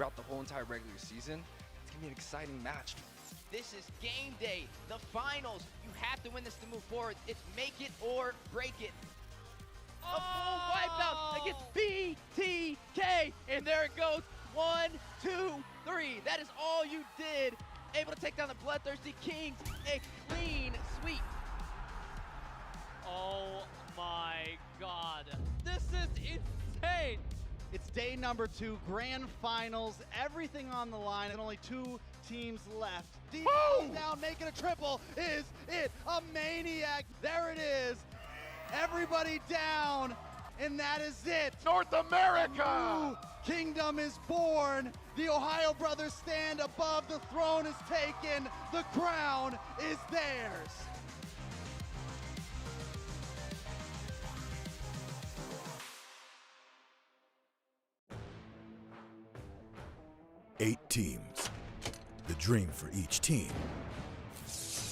throughout the whole entire regular season. It's going to be an exciting match. This is game day, the finals. You have to win this to move forward. It's make it or break it. A full wipeout against BTK, and there it goes. 1, 2, 3. That is all you did. Able to take down the Bloodthirsty Kings. A clean sweep. Oh my God. This is insane. It's day number 2, grand finals, everything on the line, and only 2 teams left. D goes down, making a triple. Is it a maniac? There it is. Everybody down, and that is it. North America! New kingdom is born. The Ohio brothers stand above. The throne is taken. The crown is theirs. Eight teams. The dream for each team.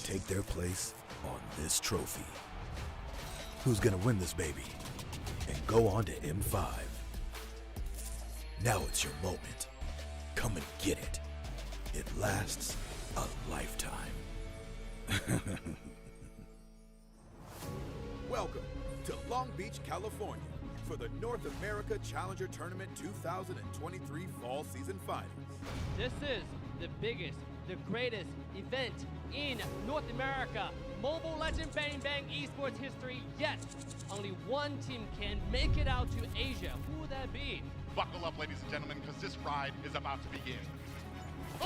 Take their place on this trophy. Who's gonna win this baby and go on to M5? Now it's your moment. Come and get it. It lasts a lifetime. Welcome to Long Beach, California for the North America Challenger Tournament 2023 Fall Season Finals. This is the biggest, the greatest event in North America. Mobile Legend Bang Bang esports history, yet only one team can make it out to Asia. Who would that be? Buckle up, ladies and gentlemen, because this ride is about to begin.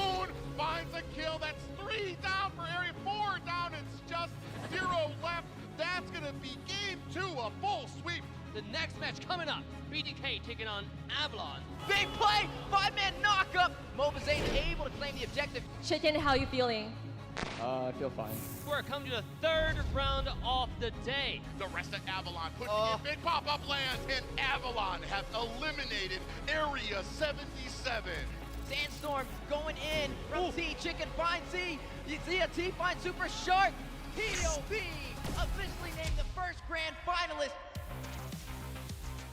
Oon finds a kill. That's 3 down for area, 4 down. It's just 0 left. That's going to be game 2, a full sweep. The next match coming up, BDK taking on Avalon. Big play, 5-man knockup. Mobazane able to claim the objective. Chicken, how you feeling? I feel fine. We're coming to the 3rd round of the day. The rest of Avalon pushing in big pop-up lands, and Avalon have eliminated area 77. Sandstorm going in from T. Chicken finds Z. Zia T finds Super Shark. POV officially named the first grand finalist.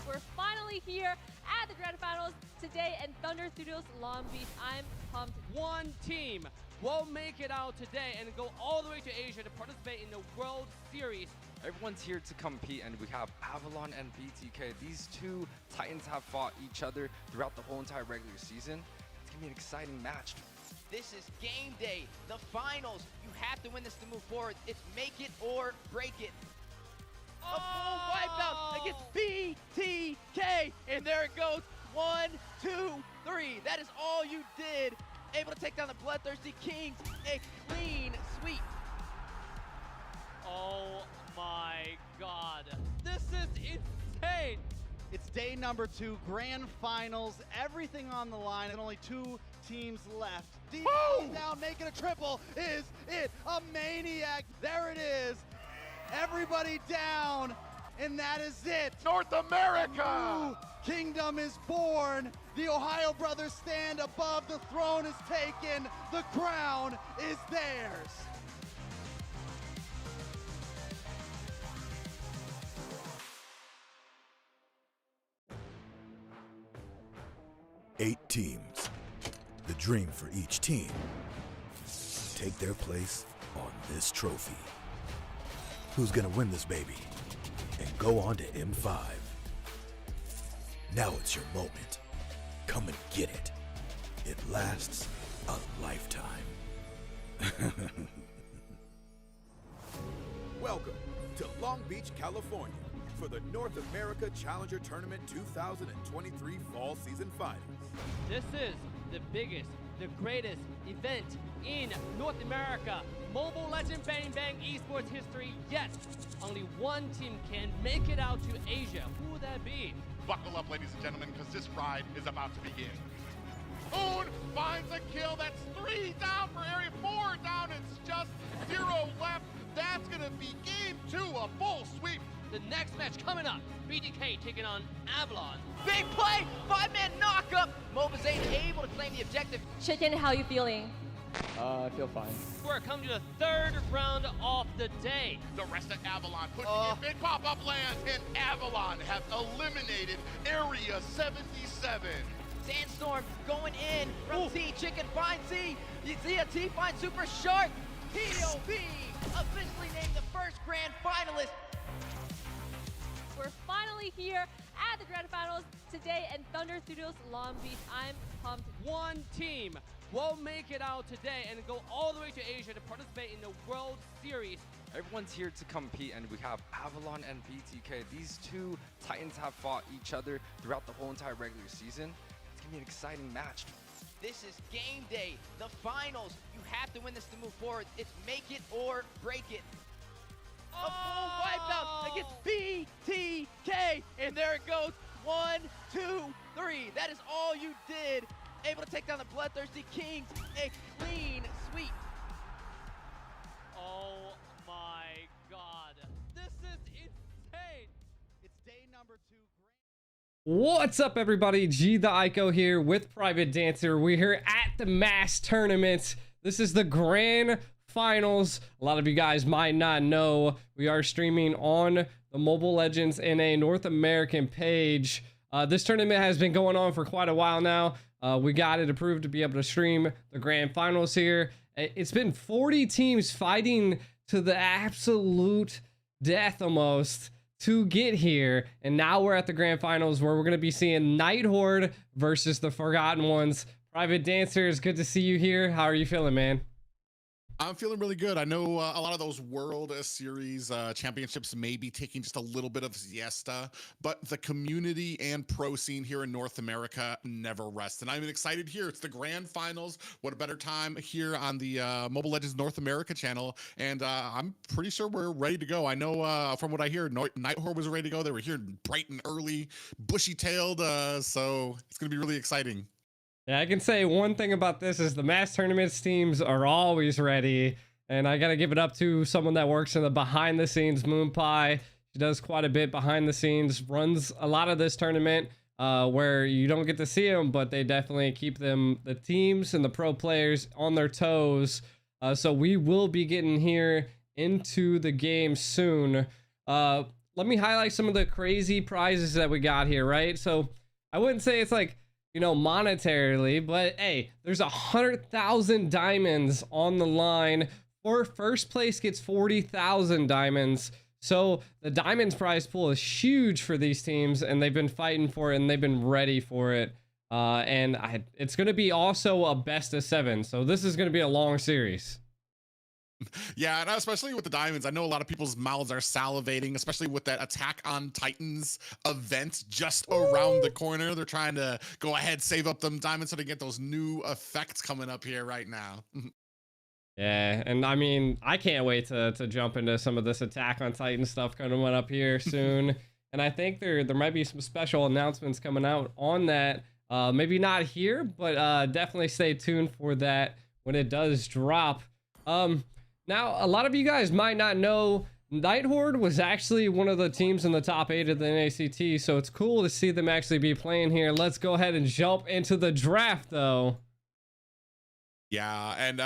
We're finally here at the grand finals today in Thunder Studios Long Beach. I'm pumped. One team will make it out today and go all the way to Asia to participate in the World Series. Everyone's here to compete, and we have Avalon and BTK. These 2 titans have fought each other throughout the whole entire regular season. It's going to be an exciting match. This is game day, the finals. You have to win this to move forward. It's make it or break it. A full wipeout against BTK, and there it goes. 1, 2, 3. That is all you did. Able to take down the Bloodthirsty Kings. A clean sweep. Oh my God. This is insane. It's day number 2, grand finals, everything on the line, and only 2 teams left. D goes down, making a triple. Is it a maniac? There it is. Everybody down, and that is it. North America! New kingdom is born. The Ohio brothers stand above. The throne is taken. The crown is theirs. Eight teams. The dream for each team. Take their place on this trophy. Who's gonna win this baby and go on to M5? Now it's your moment. Come and get it. It lasts a lifetime. Welcome to Long Beach, California for the North America Challenger Tournament 2023 Fall Season Finals. This is the biggest, the greatest event in North America. Mobile Legend Bang Bang esports history, yet only one team can make it out to Asia. Who would that be? Buckle up, ladies and gentlemen, because this ride is about to begin. Oon finds a kill. That's 3 down for area, 4 down. It's just 0 left. That's going to be game 2, a full sweep. The next match coming up, BDK taking on Avalon. Big play, 5-man knockup. Mobazane able to claim the objective. Chicken, how you feeling? I feel fine. We're coming to the 3rd round of the day. The rest of Avalon pushing in big pop-up lands, and Avalon have eliminated area 77. Sandstorm going in from T. Chicken finds Z. Zia T finds Super Shark. POV officially named the first grand finalist. We're finally here at the Grand Finals today in Thunder Studios Long Beach. I'm pumped. One team will make it out today and go all the way to Asia to participate in the World Series. Everyone's here to compete, and we have Avalon and BTK. These two Titans have fought each other throughout the whole entire regular season. It's gonna be an exciting match. This is game day, the finals. You have to win this to move forward. It's make it or break it. A full wipeout against BTK, and there it goes. 1, 2, 3. That is all you did. Able to take down the Bloodthirsty Kings. A clean sweep. Oh my God. This is insane. It's day number 2. What's up, everybody? G the Aiko here with Priv8Dancer. We're here at the mass tournament. This is the grand finals. A lot of you guys might not know we are streaming on the Mobile Legends NA North American page. This tournament has been going on for quite a while now. We got it approved to be able to stream the grand finals here. It's been 40 teams fighting to the absolute death almost to get here, and now we're at the grand finals where we're going to be seeing Night Horde versus the Forgotten Ones. Priv8Dancer, it's good to see you here. How are you feeling, man? I'm feeling really good. I know a lot of those World Series championships may be taking just a little bit of siesta, but the community and pro scene here in North America never rests. And I'm excited here. It's the grand finals. What a better time here on the Mobile Legends North America channel. And I'm pretty sure we're ready to go. I know from what I hear, Night Horde was ready to go. They were here bright and early, bushy-tailed. So it's going to be really exciting. Yeah, I can say one thing about this is the mass tournaments teams are always ready, and I gotta give it up to someone that works in the behind the scenes, Moonpie. She does quite a bit behind the scenes, runs a lot of this tournament where you don't get to see them, but they definitely keep the teams and the pro players on their toes. So we will be getting here into the game soon. Let me highlight some of the crazy prizes that we got here, right? So I wouldn't say it's like, you know, monetarily, but hey, there's 100,000 diamonds on the line. For first place gets 40,000 diamonds. So the diamonds prize pool is huge for these teams, and they've been fighting for it, and they've been ready for it. It's going to be also a best of 7. So this is going to be a long series. Yeah, and especially with the diamonds, I know a lot of people's mouths are salivating, especially with that Attack on Titans event just around the corner. They're trying to go ahead, save up them diamonds so they get those new effects coming up here right now. Yeah, and I mean, I can't wait to jump into some of this Attack on Titan stuff coming up here soon. And I think there might be some special announcements coming out on that. Maybe not here, but definitely stay tuned for that when it does drop. Now, a lot of you guys might not know Night Horde was actually one of the teams in the top 8 of the NACT, so it's cool to see them actually be playing here. Let's go ahead and jump into the draft, though. Yeah, and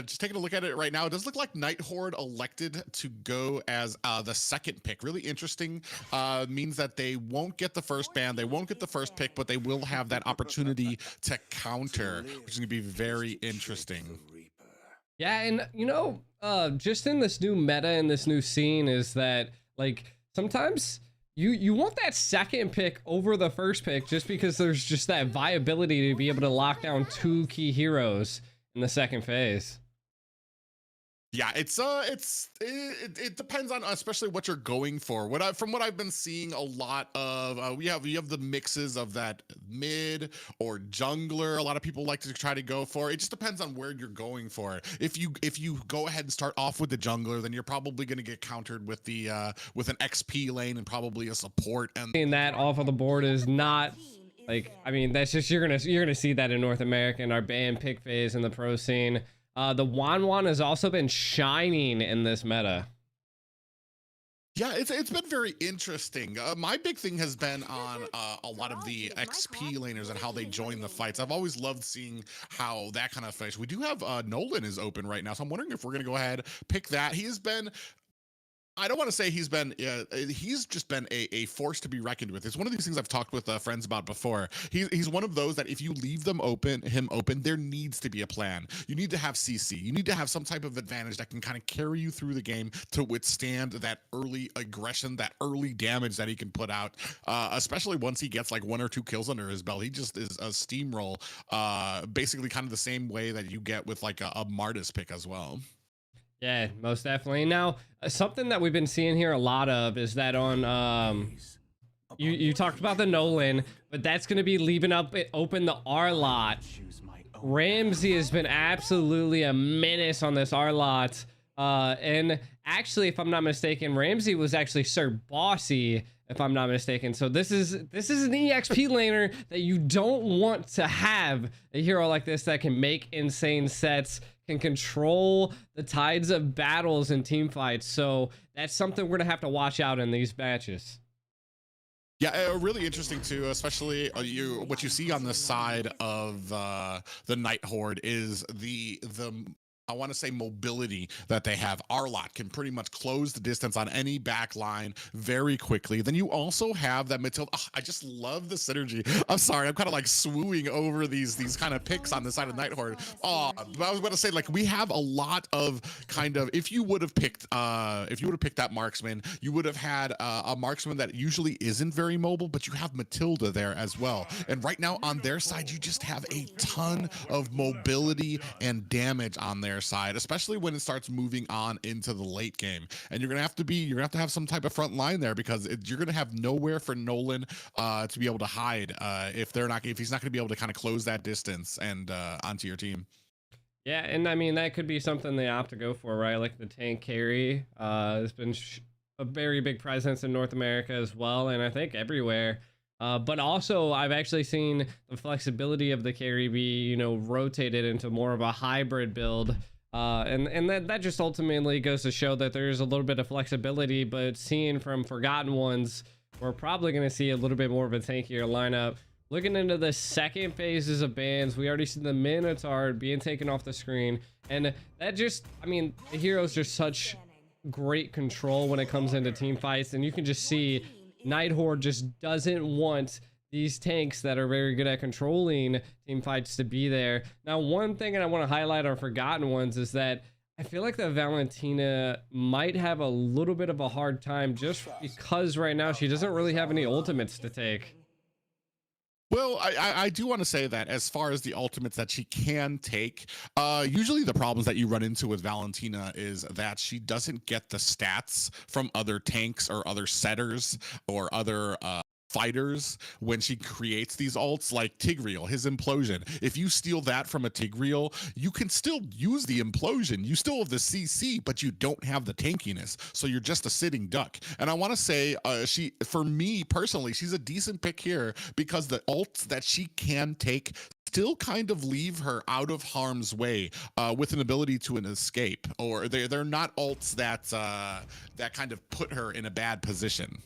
just taking a look at it right now, it does look like Night Horde elected to go as the second pick. Really interesting. Means that they won't get the first ban, they won't get the first pick, but they will have that opportunity to counter, which is going to be very interesting. Yeah, and you know, just in this new meta and this new scene is that, like, sometimes you want that second pick over the first pick just because there's just that viability to be able to lock down 2 key heroes in the second phase. Yeah, it depends on especially what you're going for. From what I've been seeing a lot of, you have the mixes of that mid or jungler. A lot of people like to try to go for. It just depends on where you're going for. If you go ahead and start off with the jungler, then you're probably going to get countered with the with an XP lane and probably a support. And seeing that off of the board is not like, I mean, that's just you're gonna see that in North America in our ban pick phase in the pro scene. The Wan has also been shining in this meta. Yeah, it's been very interesting. My big thing has been on a lot of the XP laners and how they join the fights. I've always loved seeing how that kind of fights. We do have Nolan is open right now, so I'm wondering if we're going to go ahead pick that. He has been I don't want to say he's just been a force to be reckoned with. It's one of these things I've talked with friends about before. He's one of those that if you leave him open, there needs to be a plan. You need to have CC. You need to have some type of advantage that can kind of carry you through the game to withstand that early aggression, that early damage that he can put out. Especially once he gets like 1 or 2 kills under his belt, he just is a steamroll. Basically, kind of the same way that you get with like a Martis pick as well. Yeah, most definitely. Now, something that we've been seeing here a lot of is that on you talked about the Nolan, but that's going to be leaving open the R lot. Ramsey has been absolutely a menace on this R lot. And actually, if I'm not mistaken, Ramsey was actually Sir Bossy, if I'm not mistaken. So this is an EXP laner that you don't want to have a hero like this that can make insane sets, can control the tides of battles and team fights. So that's something we're gonna have to watch out in these matches. Yeah, really interesting too, especially what you see on the side of the Night Horde is the I want to say mobility that they have. Arlot can pretty much close the distance on any back line very quickly. Then you also have that Matilda. Oh, I just love the synergy. I'm sorry, I'm kind of like swooing over these kind of picks on the side of Night Horde. Oh, but I was about to say, like, we have a lot of kind of, if you would have picked that marksman, you would have had a marksman that usually isn't very mobile, but you have Matilda there as well. And right now on their side, you just have a ton of mobility and damage on their side, especially when it starts moving on into the late game. And you're gonna have to have some type of front line there, because you're gonna have nowhere for Nolan to be able to hide if he's not gonna be able to kind of close that distance and onto your team. Yeah, and I mean that could be something they opt to go for, right? Like the tank carry has been a very big presence in North America as well, and I think everywhere. But also, I've actually seen the flexibility of the carry be, rotated into more of a hybrid build. And that just ultimately goes to show that there's a little bit of flexibility, but seeing from ForgottenOnes, we're probably going to see a little bit more of a tankier lineup. Looking into the second phases of bans, we already see the Minotaur being taken off the screen. And that just, I mean, the hero's just such great control when it comes into team fights. And you can just see Night Horde just doesn't want these tanks that are very good at controlling team fights to be there. Now, one thing that I want to highlight on ForgottenOnes is that I feel like that Valentina might have a little bit of a hard time just because right now she doesn't really have any ultimates to take. Well, I do want to say that as far as the ultimates that she can take, usually the problems that you run into with Valentina is that she doesn't get the stats from other tanks or other setters or other fighters when she creates these ults, like Tigreal, his implosion. If you steal that from a Tigreal, you can still use the implosion. You still have the CC, but you don't have the tankiness. So you're just a sitting duck. And I want to say, for me personally, she's a decent pick here because the ults that she can take still kind of leave her out of harm's way with an ability to an escape, or they're not ults that kind of put her in a bad position.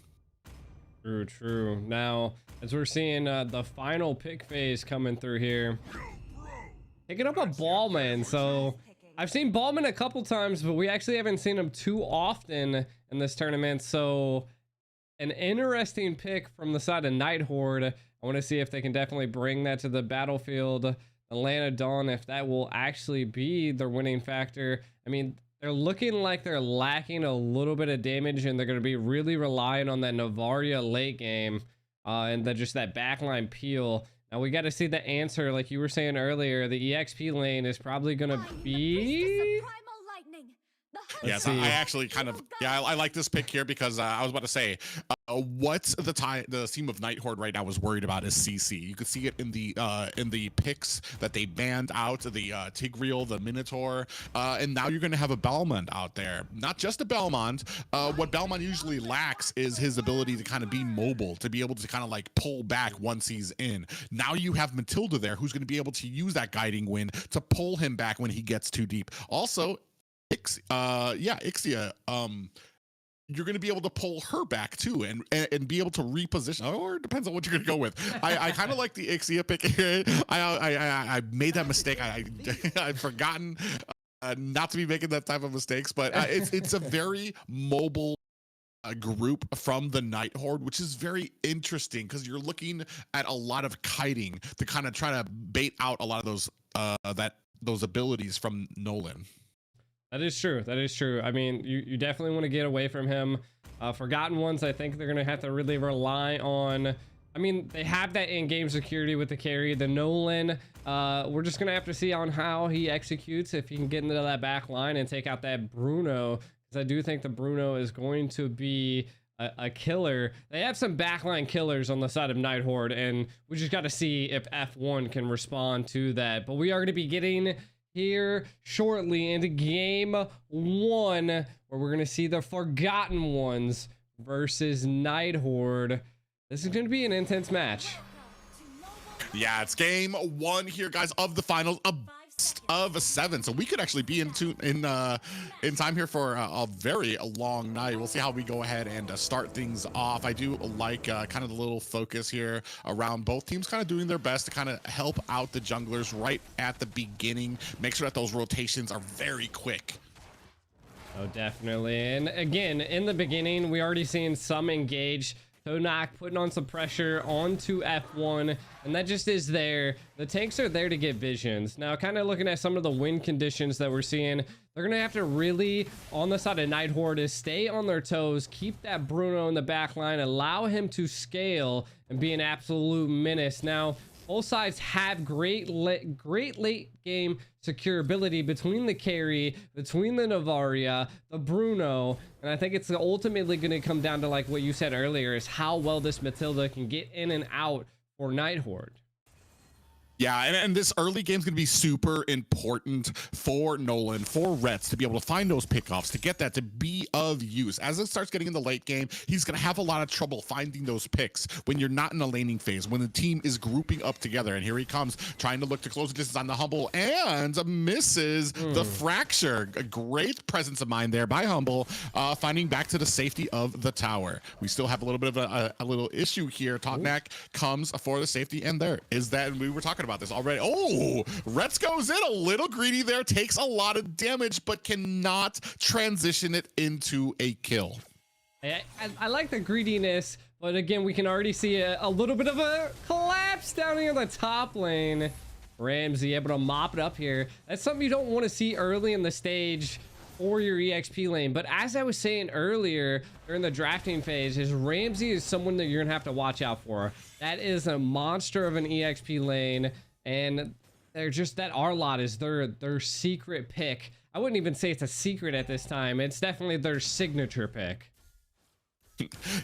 True. Now, as we're seeing the final pick phase coming through here, picking up a Ballman. So I've seen Ballman a couple times, but we actually haven't seen him too often in this tournament. So an interesting pick from the side of Night Horde. I want to see if they can definitely bring that to the battlefield. Atlanta Dawn, if that will actually be their winning factor. I mean, they're looking like they're lacking a little bit of damage, and they're going to be really relying on that Novaria late game and just that backline peel. Now, we got to see the answer. Like you were saying earlier, the EXP lane is probably going to be... Yes, I actually kind of, I like this pick here because I was about to say, what's the team of Night Horde right now was worried about is CC. You could see it in the picks that they banned out, the Tigreal, the Minotaur, and now you're going to have a Belmont out there. Not just a Belmont. What Belmont usually lacks is his ability to kind of be mobile, to be able to kind of like pull back once he's in. Now you have Matilda there, who's going to be able to use that guiding wind to pull him back when he gets too deep. Also, Ixia, you're going to be able to pull her back too and be able to reposition, or it depends on what you're going to go with. I kind of like the Ixia pick here. I made that mistake. I've forgotten not to be making that type of mistakes, but it's a very mobile group from the Night Horde, which is very interesting because you're looking at a lot of kiting to kind of try to bait out a lot of those abilities from Nolan. That is true. That is true. I mean, you definitely want to get away from him. Forgotten Ones, I think they're going to have to really rely on. I mean, they have that in-game security with the carry. The Nolan, we're just going to have to see on how he executes, if he can get into that back line and take out that Bruno. Because I do think the Bruno is going to be a killer. They have some backline killers on the side of Night Horde, and we just got to see if F1 can respond to that. But we are going to be getting here shortly into game 1, where we're going to see the Forgotten Ones versus Night Horde. This is going to be an intense match. Yeah, it's game 1 here, guys, of the finals of 7. So we could actually be in time here for a very long night. We'll see how we go ahead and start things off. I do like kind of the little focus here around both teams kind of doing their best to kind of help out the junglers right at the beginning. Make sure that those rotations are very quick. Oh, definitely. And again, in the beginning, we already seen some engage. Tonak putting on some pressure onto F1, and that just is there. The tanks are there to get visions. Now, kind of looking at some of the win conditions that we're seeing, they're going to have to really, on the side of Night Horde, is stay on their toes, keep that Bruno in the back line, allow him to scale and be an absolute menace. Now, both sides have great late game securability between the carry, between the Navaria, the Bruno, and I think it's ultimately going to come down to, like what you said earlier, is how well this Matilda can get in and out for Night Horde. Yeah, and this early game is going to be super important for Nolan, for Rets, to be able to find those pickoffs, to get that to be of use. As it starts getting in the late game, he's going to have a lot of trouble finding those picks when you're not in a laning phase, when the team is grouping up together. And here he comes, trying to look to close the distance on the Humble, and misses the Fracture. A great presence of mind there by Humble, finding back to the safety of the tower. We still have a little bit of a little issue here. Totnak comes for the safety, and there is that, and we were talking about this already. Oh, Rets goes in a little greedy there, takes a lot of damage, but cannot transition it into a kill. I like the greediness, but again, we can already see a little bit of a collapse down here in the top lane. Ramsey able to mop it up here. That's something you don't want to see early in the stage for your EXP lane. But as I was saying earlier during the drafting phase, is Ramsey is someone that you're gonna have to watch out for. That is a monster of an EXP lane, and they're just, that R-Lot is their secret pick. I wouldn't even say it's a secret at this time. It's definitely their signature pick.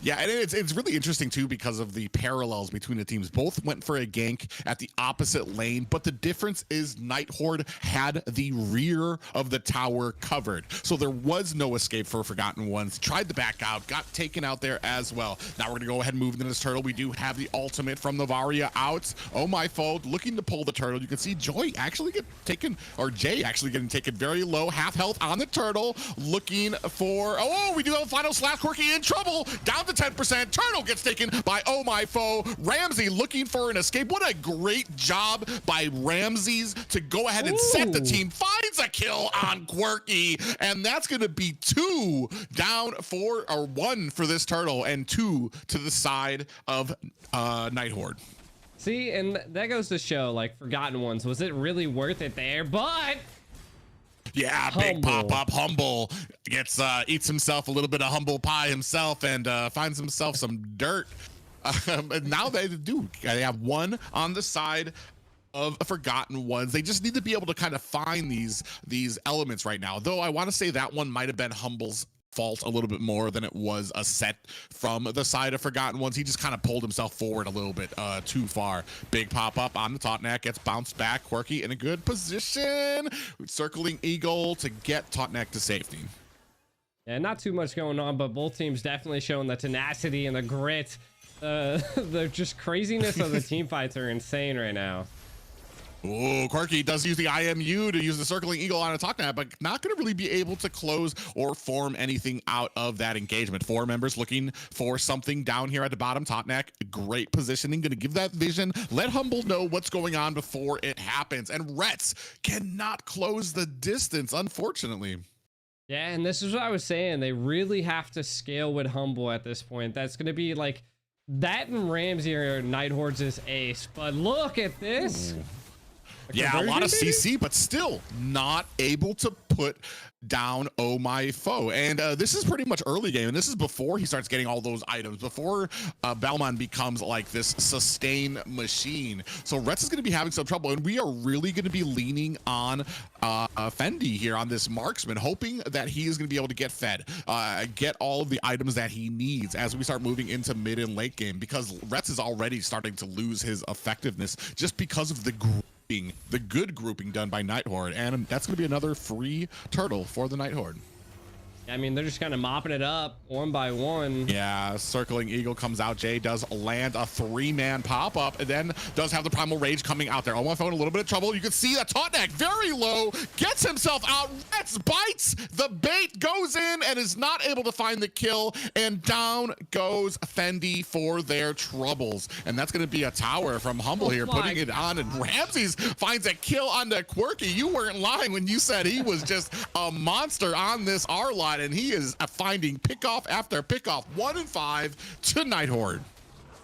Yeah, and it's really interesting too because of the parallels between the teams. Both went for a gank at the opposite lane, but the difference is Night Horde had the rear of the tower covered, so there was no escape for Forgotten Ones. Tried to back out, got taken out there as well. Now we're gonna go ahead and move into this turtle. We do have the ultimate from Navaria out. Oh my fold, looking to pull the turtle. You can see Joy actually get taken, or Jay actually getting taken very low, half health on the turtle, looking for, oh, we do have a final slash. Quirky in trouble, down to 10%. Turtle gets taken by Oh My Foe. Ramsey looking for an escape. What a great job by Ramses to go ahead and set the team. Finds a kill on Quirky, and that's going to be 2 down for, or 1 for this turtle, and 2 to the side of Night Horde. See, and that goes to show, like, Forgotten Ones, was it really worth it there? But yeah, big pop-up. Humble gets eats himself a little bit of humble pie himself, and finds himself some dirt. And now they have 1 on the side of Forgotten Ones. They just need to be able to kind of find these elements right now, though I want to say that one might have been Humble's fault a little bit more than it was a set from the side of Forgotten Ones. He just kind of pulled himself forward a little bit too far. Big pop up on the Totnak, gets bounced back. Quirky in a good position, circling Eagle to get Totnak to safety. Yeah, not too much going on, but both teams definitely showing the tenacity and the grit. The just craziness of the team fights are insane right now. Oh, Quirky does use the IMU to use the circling eagle on a Totnak, but not going to really be able to close or form anything out of that engagement. 4 members looking for something down here at the bottom. Totnak, great positioning, going to give that vision. Let Humble know what's going on before it happens. And Rets cannot close the distance, unfortunately. Yeah, and this is what I was saying. They really have to scale with Humble at this point. That's going to be like that, and Ramsey are Night Horde's ace. But look at this. Yeah, a lot of CC, but still not able to put down Oh My Foe. And this is pretty much early game, and this is before he starts getting all those items, before Balmon becomes like this sustain machine. So Retz is going to be having some trouble, and we are really going to be leaning on Fendi here on this marksman, hoping that he is going to be able to get fed, get all of the items that he needs as we start moving into mid and late game, because Retz is already starting to lose his effectiveness just because of the good grouping done by Night Horde, and that's going to be another free turtle for the Night Horde. I mean, they're just kind of mopping it up one by one. Yeah, circling eagle comes out. Jay does land a 3-man pop-up, and then does have the primal rage coming out there. Oh My Foe in a little bit of trouble. You can see that Tautneck very low, gets himself out. Retz bites the bait, goes in, and is not able to find the kill, and down goes Fendi for their troubles. And that's going to be a tower from Humble here, putting it on, and Ramses finds a kill on the Quirky. You weren't lying when you said he was just a monster on this R-Line, and he is finding pickoff after pickoff. 1-5 to Night Horde.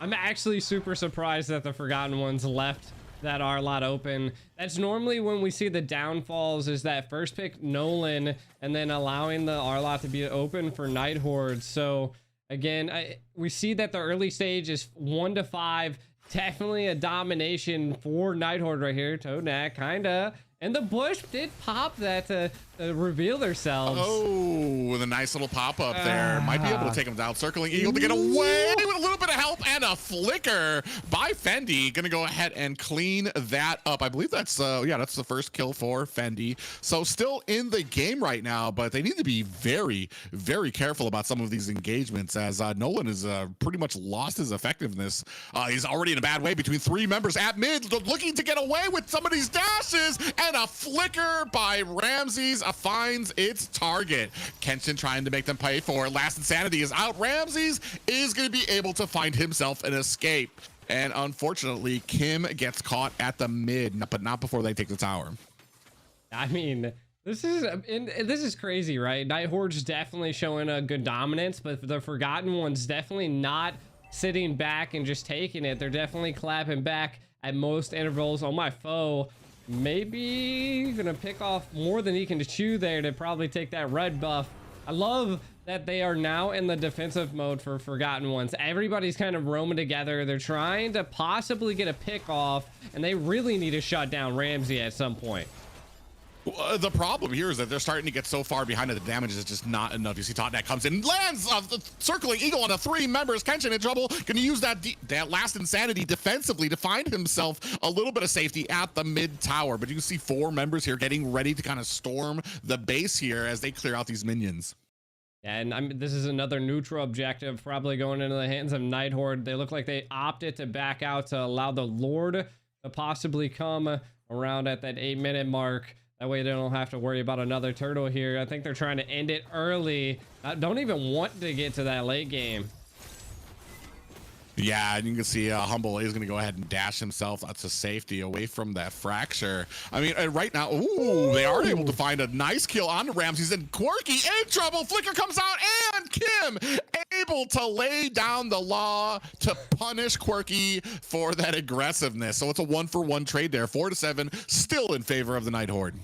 I'm actually super surprised that the Forgotten Ones left that R-Lot open. That's normally when we see the downfalls, is that first pick Nolan and then allowing the R-Lot to be open for Night Horde. So again, we see that the early stage is 1-5. Definitely a domination for Night Horde right here. Toadknack kinda. And the bush did pop that to reveal themselves. Oh, with a nice little pop-up there. Might be able to take him down. Circling eagle to get away with a little bit of help, and a flicker by Fendi. Gonna go ahead and clean that up. I believe that's, yeah, that's the first kill for Fendi. So still in the game right now, but they need to be very, very careful about some of these engagements, as Nolan has pretty much lost his effectiveness. He's already in a bad way between 3 members at mid, looking to get away with some of these dashes, and a flicker by Ramses finds its target. Kenshin trying to make them pay for it. Last Insanity is out. Ramses is going to be able to find himself an escape. And unfortunately, Kim gets caught at the mid, but not before they take the tower. I mean, this is crazy, right? Night Horde's definitely showing a good dominance, but the Forgotten Ones definitely not sitting back and just taking it. They're definitely clapping back at most intervals. Oh My Foe, maybe gonna pick off more than he can chew there to probably take that red buff. I love that they are now in the defensive mode for Forgotten Ones. Everybody's kind of roaming together. They're trying to possibly get a pick off, and they really need to shut down Ramsey at some point. The problem here is that they're starting to get so far behind that the damage is just not enough. You see Tautneck comes in, lands the circling eagle on 3 members. Kenshin in trouble. Gonna use that last Insanity defensively to find himself a little bit of safety at the mid tower. But you can see 4 members here getting ready to kind of storm the base here as they clear out these minions. And this is another neutral objective, probably going into the hands of Night Horde. They look like they opted to back out to allow the Lord to possibly come around at that 8-minute mark. That way they don't have to worry about another turtle here. I think they're trying to end it early. I don't even want to get to that late game. Yeah, and you can see Humble is going to go ahead and dash himself to safety away from that fracture. I mean, right now, ooh, they are able to find a nice kill on Ramses, and Quirky in trouble. Flicker comes out, and Kim able to lay down the law to punish Quirky for that aggressiveness. So it's a 1-for-1 trade there. 4-7, still in favor of the Night Horde.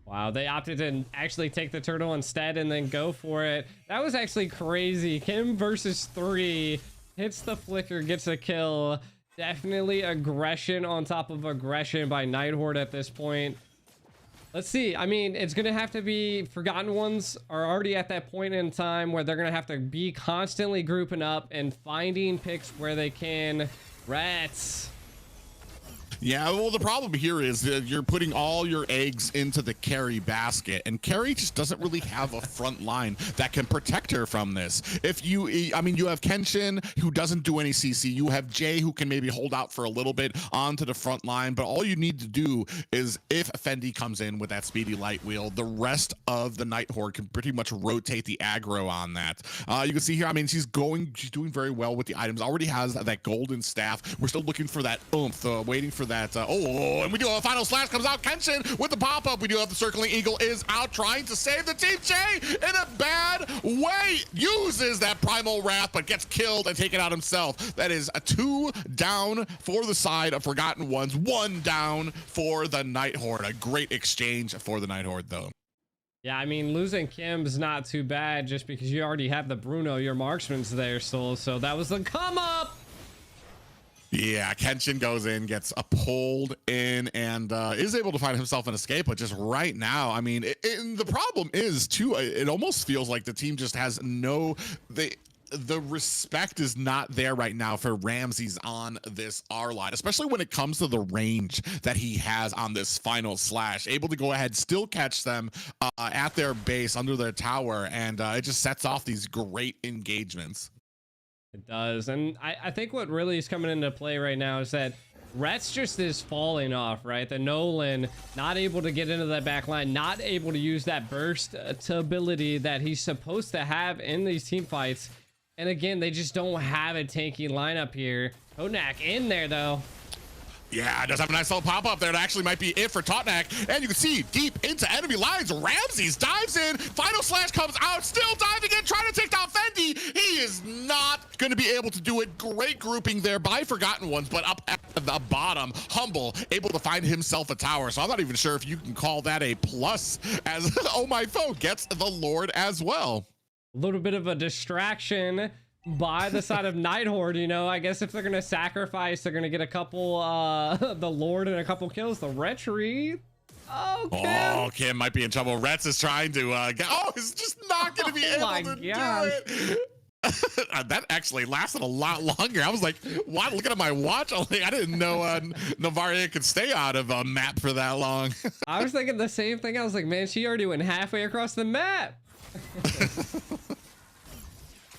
Wow, they opted to actually take the turtle instead and then go for it. That was actually crazy. Kim versus 3. Hits the flicker, gets a kill. Definitely aggression on top of aggression by Night Horde at this point. Let's see. I mean, it's going to have to be... Forgotten Ones are already at that point in time where they're going to have to be constantly grouping up and finding picks where they can. Rats. Yeah, well, the problem here is that you're putting all your eggs into the carry basket, and carry just doesn't really have a front line that can protect her from this. If you, I mean, you have Kenshin, who doesn't do any CC. You have Jay, who can maybe hold out for a little bit onto the front line, but all you need to do is, if Fendi comes in with that speedy light wheel, the rest of the Night Horde can pretty much rotate the aggro on that. You can see here, I mean, she's doing very well with the items. Already has that golden staff. We're still looking for that oomph, waiting for that. And we do a final slash comes out. Kenshin with the pop-up. We do have the circling eagle is out trying to save the team. Jay in a bad way uses that primal wrath, but gets killed and taken out himself. That is a 2 down for the side of Forgotten Ones, 1 down for the Night Horde. A great exchange for the Night Horde, though. Yeah, I mean, losing Kim's not too bad just because you already have the Bruno, your marksman's there still. So that was the come up. Yeah, Kenshin goes in, gets pulled in, and is able to find himself an escape. But just right now, I mean, the problem is, too, it almost feels like the team just has the respect is not there right now for Ramses on this R line, especially when it comes to the range that he has on this final slash, able to go ahead, still catch them at their base under their tower, and it just sets off these great engagements. It does. And I think what really is coming into play right now is that Rets just is falling off, right? The Nolan not able to get into that back line, not able to use that burst ability that he's supposed to have in these team fights. And again, they just don't have a tanky lineup here. Konak in there, though. Yeah, it does have a nice little pop-up there. It actually might be it for Totnak. And you can see deep into enemy lines, Ramses dives in. Final slash comes out, still diving in, trying to take down Fendi. He is not going to be able to do it. Great grouping there by Forgotten Ones, but up at the bottom, Humble, able to find himself a tower. So I'm not even sure if you can call that a plus, as Oh My Foe gets the Lord as well. A little bit of a distraction by the side of Night Horde, you know. I guess if they're gonna sacrifice, they're gonna get a couple the Lord and a couple kills. The retreat. Oh, Kim might be in trouble. Rets is trying to is just not gonna be able to do it. That actually lasted a lot longer. I was like, what? Looking at my watch, I didn't know Navaria could stay out of a map for that long. I was thinking the same thing. I was like, man, she already went halfway across the map.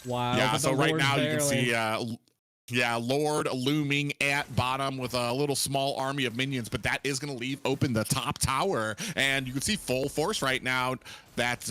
Wow. Yeah, so right now you can see Lord looming at bottom with a little small army of minions, but that is going to leave open the top tower, and you can see full force right now that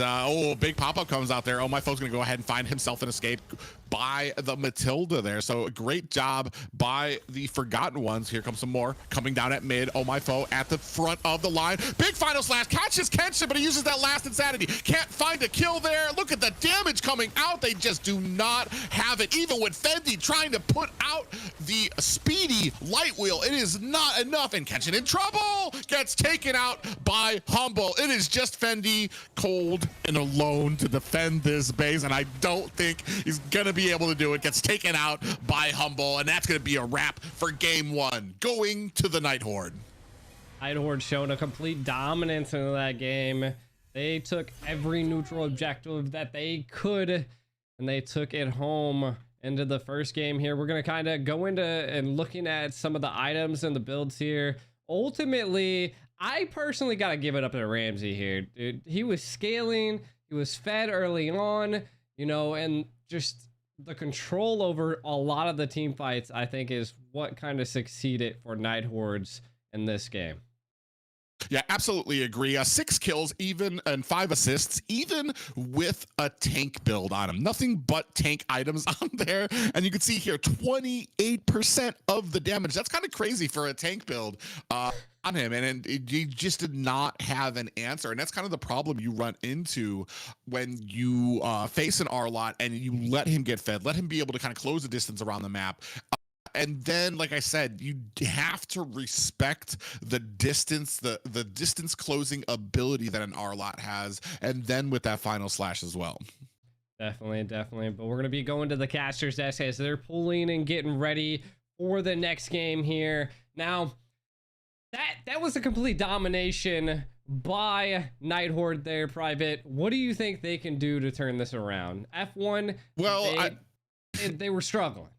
big pop-up comes out there. Oh My Foe's going to go ahead and find himself an escape by the Matilda there. So a great job by the Forgotten Ones. Here comes some more coming down at mid. Oh My Foe at the front of the line. Big final slash, catches Kenshin, but he uses that last insanity. Can't find a kill there. Look at the damage coming out. They just do not have it. Even with Fendi trying to put out the speedy light wheel, it is not enough. And Kenshin in trouble, gets taken out by Humble. It is just Fendi cold and alone to defend this base, and I don't think he's gonna be able to do it. Gets taken out by Humble, and that's gonna be a wrap for game 1, going to the Night Horde. Night Horde showed a complete dominance in that game. They took every neutral objective that they could, and they took it home into the first game here. We're gonna kind of go into and looking at some of the items and the builds here. Ultimately, I personally got to give it up to Ramsey here, dude. He was scaling, he was fed early on, you know, and just the control over a lot of the team fights, I think, is what kind of succeeded for Night Hordes in this game. Yeah, absolutely agree. 6 kills, even, and 5 assists, even with a tank build on him. Nothing but tank items on there. And you can see here, 28% of the damage. That's kind of crazy for a tank build on him. And he just did not have an answer. And that's kind of the problem you run into when you face an R-Lot and you let him get fed, let him be able to kind of close the distance around the map. And then, like I said, you have to respect the distance, the distance closing ability that an R-Lot has, and then with that final slash as well. Definitely. But we're going to be going to the caster's desk as they're pulling and getting ready for the next game here. Now, that was a complete domination by Night Horde there, Private. What do you think they can do to turn this around? F1, well, they were struggling.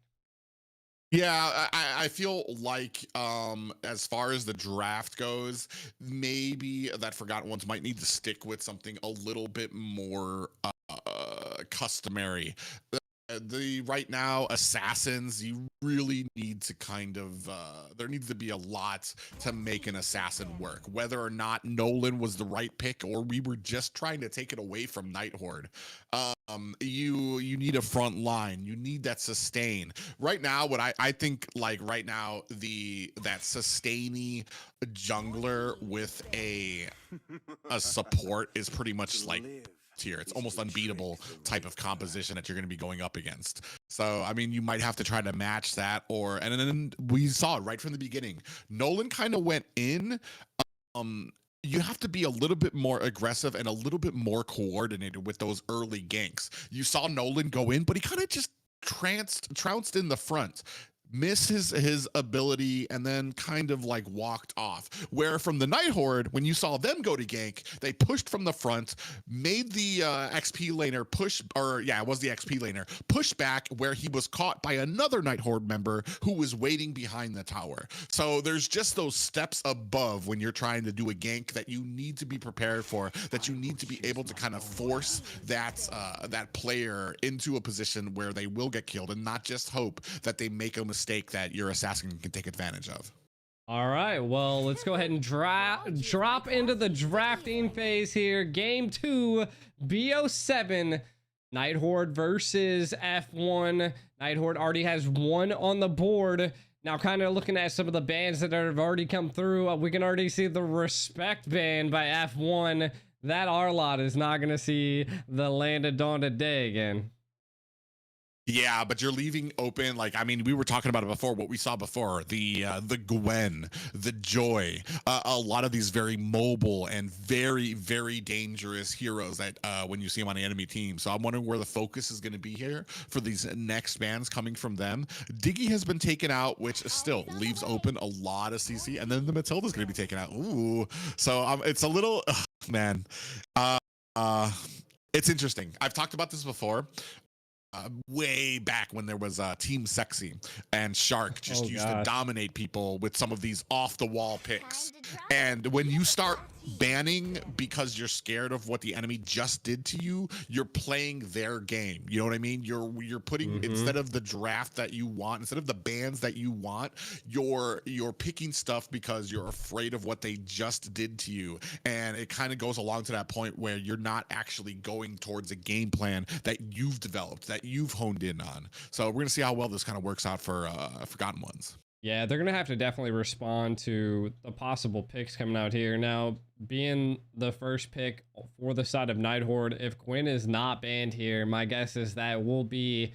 Yeah, I feel like as far as the draft goes, maybe that Forgotten Ones might need to stick with something a little bit more customary. Right now, assassins, you really need to kind of there needs to be a lot to make an assassin work, whether or not Nolan was the right pick or we were just trying to take it away from Night Horde. you need a front line. You need that sustain. Right now, what I think, like right now, that sustainy jungler with a support is pretty much like tier. It's almost unbeatable type of composition that you're going to be going up against. So I mean, you might have to try to match that, and then we saw it right from the beginning. Nolan kind of went in. You have to be a little bit more aggressive and a little bit more coordinated with those early ganks. You saw Nolan go in, but he kind of just trounced in the front, missed his ability, and then kind of like walked off. Where from the Night Horde, when you saw them go to gank, they pushed from the front, made the XP laner push, or yeah, it was the XP laner, push back, where he was caught by another Night Horde member who was waiting behind the tower. So there's just those steps above when you're trying to do a gank that you need to be prepared for, that you need to be able to kind of force that player into a position where they will get killed, and not just hope that they make a mistake that your assassin can take advantage of. All right, well, let's go ahead and drop into the drafting phase here. Game 2, BO7, Night Horde versus F1. Night Horde already has 1 on the board. Now, kind of looking at some of the bans that have already come through, we can already see the respect ban by F1. That our lot is not going to see the land of dawn today again. Yeah, but you're leaving open, like, I mean, we were talking about it before, what we saw before, the Gwen, the Joy, a lot of these very mobile and very, very dangerous heroes that when you see them on the enemy team. So I'm wondering where the focus is going to be here for these next bans coming from them. Diggy has been taken out, which still leaves open a lot of CC, and then the Matilda's going to be taken out. Ooh, so it's a little, man, it's interesting. I've talked about this before. Way back when there was Team Sexy and Shark just used to dominate people with some of these off the wall picks. And when you start banning because you're scared of what the enemy just did to you, you're playing their game. You know what I mean? You're putting, instead of the draft that you want, instead of the bans that you want, you're picking stuff because you're afraid of what they just did to you. And it kind of goes along to that point where you're not actually going towards a game plan that you've developed, that you've honed in on. So we're gonna see how well this kind of works out for Forgotten Ones. Yeah, they're gonna have to definitely respond to the possible picks coming out here. Now, being the first pick for the side of Night Horde, if Quinn is not banned here, my guess is that will be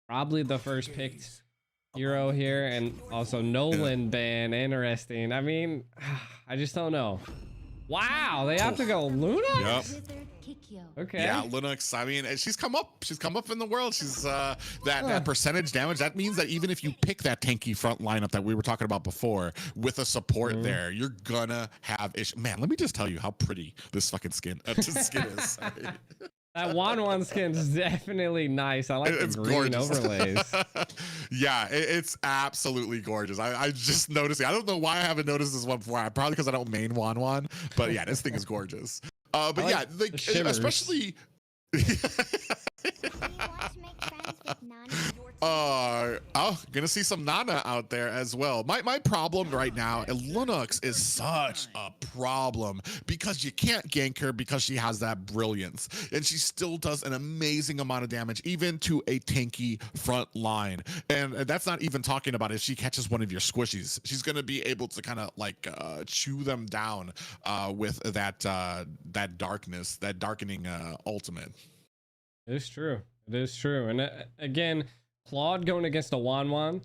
probably the first picked hero here, and also Nolan ban. Interesting. I mean, I just don't know. Wow, they have to go Luna. Yep. Okay. Yeah, Linux. I mean, she's come up in the world. She's that percentage damage. That means that even if you pick that tanky front lineup that we were talking about before with a support there, you're gonna have issues. Man, let me just tell you how pretty this fucking skin is. That Wan skin is definitely nice. I like the green overlays. Yeah, it's absolutely gorgeous. I just noticed it. I don't know why I haven't noticed this one before. Probably because I don't main Wan, but yeah, this thing is gorgeous. But yeah, like especially. Gonna see some Nana out there as well. My problem right now, Linux is such a problem because you can't gank her because she has that brilliance, and she still does an amazing amount of damage even to a tanky front line. And that's not even talking about if she catches one of your squishies. She's gonna be able to kind of like chew them down with that darkness, that darkening ultimate. It is true. It is true. And again, Claude going against a Wan.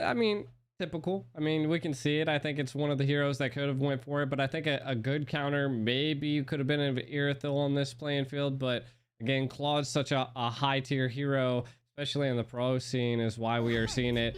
I mean, typical. I mean, we can see it. I think it's one of the heroes that could have went for it, but I think a good counter maybe could have been an Irithil on this playing field. But again, Claude's such a high tier hero, especially in the pro scene, is why we are seeing it.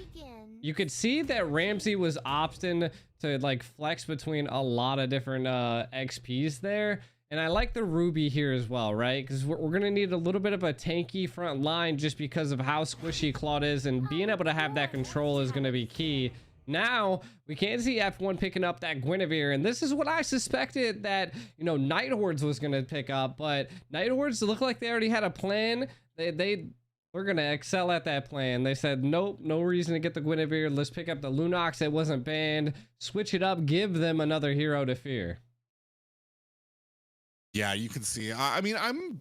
You could see that Ramsey was opting to like flex between a lot of different XPs there. And I like the Ruby here as well, right? Because we're going to need a little bit of a tanky front line just because of how squishy Claude is. And being able to have that control is going to be key. Now, we can see F1 picking up that Guinevere. And this is what I suspected that, you know, Night Hordes was going to pick up. But Night Hordes look like they already had a plan. We're going to excel at that plan. They said, nope, no reason to get the Guinevere. Let's pick up the Lunox that wasn't banned. Switch it up. Give them another hero to fear. Yeah, you can see. I mean, I'm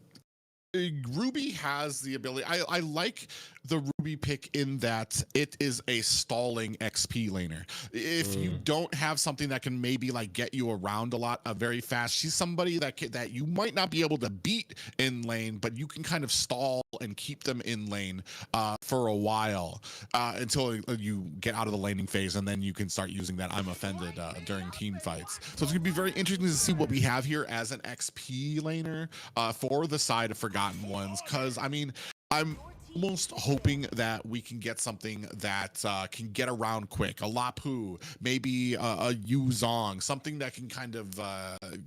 Ruby has the ability. I like the Ruby pick in that it is a stalling XP laner. If you don't have something that can maybe like get you around a lot very fast, she's somebody that you might not be able to beat in lane, but you can kind of stall and keep them in lane for a while until you get out of the laning phase, and then you can start using that I'm offended during team fights. So it's gonna be very interesting to see what we have here as an XP laner for the side of Forgotten Ones, because I mean, I'm almost hoping that we can get something that can get around quick, a Lapu, maybe a Yuzong, something that can kind of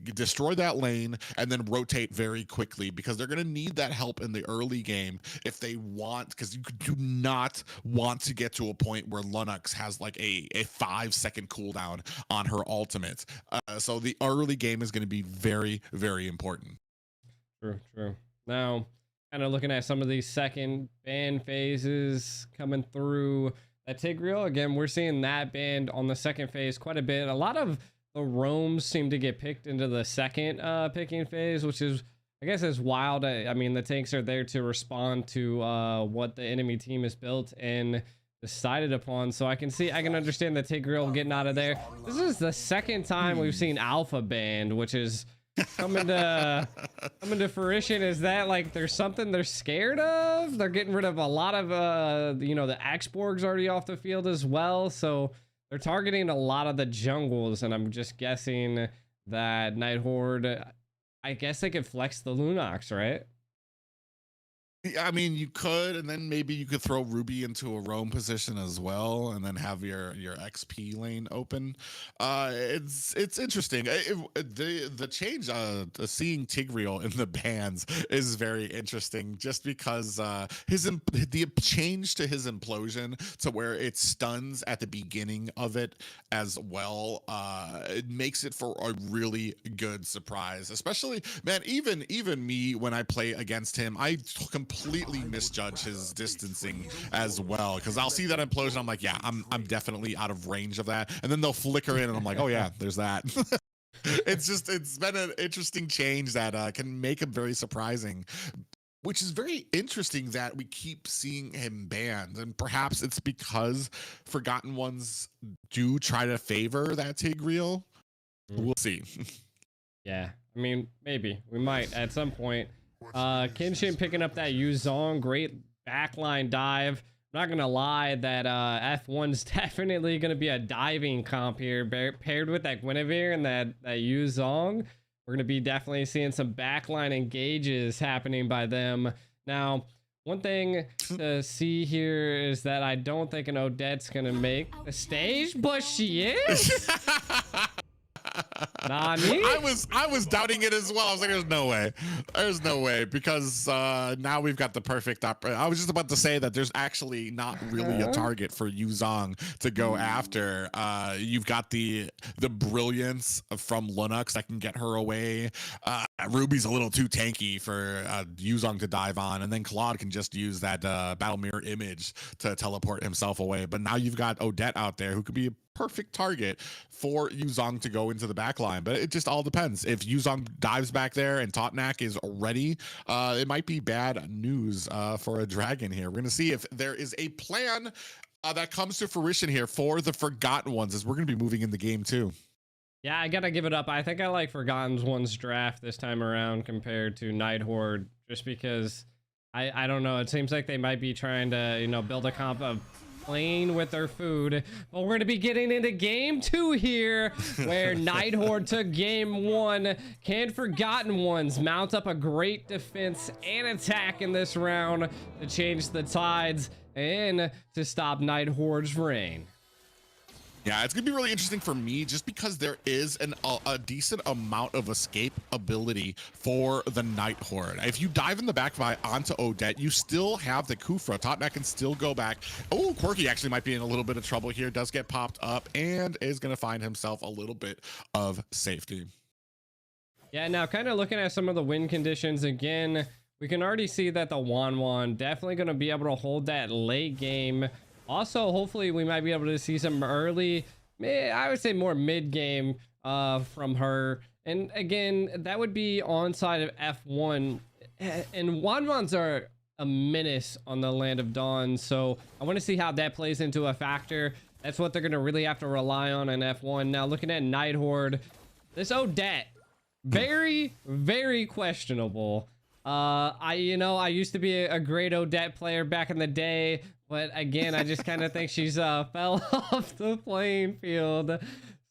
destroy that lane and then rotate very quickly, because they're going to need that help in the early game if they want, because you do not want to get to a point where Lunox has like a 5-second cooldown on her ultimate. So the early game is going to be very, very important. True. Now, kind of looking at some of these second ban phases coming through. That Tigreal, again, we're seeing that banned on the second phase quite a bit. A lot of the roams seem to get picked into the second picking phase, which is, I guess, is wild. I mean, the tanks are there to respond to what the enemy team has built and decided upon. So I can understand the Tigreal getting out of there. This is the second time we've seen Alpha banned, which is coming to fruition. Is that like there's something they're scared of? They're getting rid of a lot of the Axborg's already off the field as well, so they're targeting a lot of the jungles, and I'm just guessing that Night Horde, I guess they could flex the Lunox, right? I mean, you could, and then maybe you could throw Ruby into a roam position as well, and then have your XP lane open. It's interesting. The change, seeing Tigreal in the bans is very interesting, just because the change to his implosion to where it stuns at the beginning of it as well, it makes it for a really good surprise. Especially, man, even me when I play against him, I completely misjudge his distancing as well, because I'll see that implosion, I'm like, yeah, I'm definitely out of range of that, and then they'll flicker in and I'm like, oh yeah, there's that. It's been an interesting change that can make him very surprising, which is very interesting that we keep seeing him banned, and perhaps it's because Forgotten Ones do try to favor that Tigreal. We'll see. Yeah, I mean, maybe we might at some point. Kenshin picking up that Yuzong, great backline dive. I'm not gonna lie, that F1's definitely gonna be a diving comp here, paired with that Guinevere and that Yuzong. We're gonna be definitely seeing some backline engages happening by them. Now, one thing to see here is that I don't think an Odette's gonna make the stage, but she is. Nani? I was doubting it as well. I was like, there's no way, because now we've got the perfect I was just about to say that there's actually not really a target for Yuzong to go after. You've got the brilliance from Lunox that can get her away. Ruby's a little too tanky for Yuzong to dive on, and then Claude can just use that battle mirror image to teleport himself away. But now you've got Odette out there who could be a perfect target for Yuzong to go into the back line. But it just all depends. If Yuzong dives back there and Totnak is ready, it might be bad news for a dragon here. We're going to see if there is a plan that comes to fruition here for the Forgotten Ones, as we're going to be moving in the game too. Yeah, I gotta give it up. I think I like Forgotten Ones draft this time around compared to Night Horde, just because I don't know. It seems like they might be trying to, build a comp of playing with their food. But we're going to be getting into game 2 here, where Night Horde took game 1. Can Forgotten Ones mount up a great defense and attack in this round to change the tides and to stop Night Horde's reign? Yeah, it's going to be really interesting for me, just because there is a decent amount of escape ability for the Night Horde. If you dive in the back onto Odette, you still have the Kufra. Totnak can still go back. Oh, Quirky actually might be in a little bit of trouble here. Does get popped up and is going to find himself a little bit of safety. Yeah, now kind of looking at some of the win conditions again, we can already see that the Wanwan definitely going to be able to hold that late game. Also, hopefully we might be able to see some early, I would say more mid-game from her. And again, that would be on side of F1. And Wanmons are a menace on the Land of Dawn, so I want to see how that plays into a factor. That's what they're going to really have to rely on in F1. Now, looking at Night Horde, this Odette, very, very questionable. I used to be a great Odette player back in the day, but again, I just kind of think she's fell off the playing field.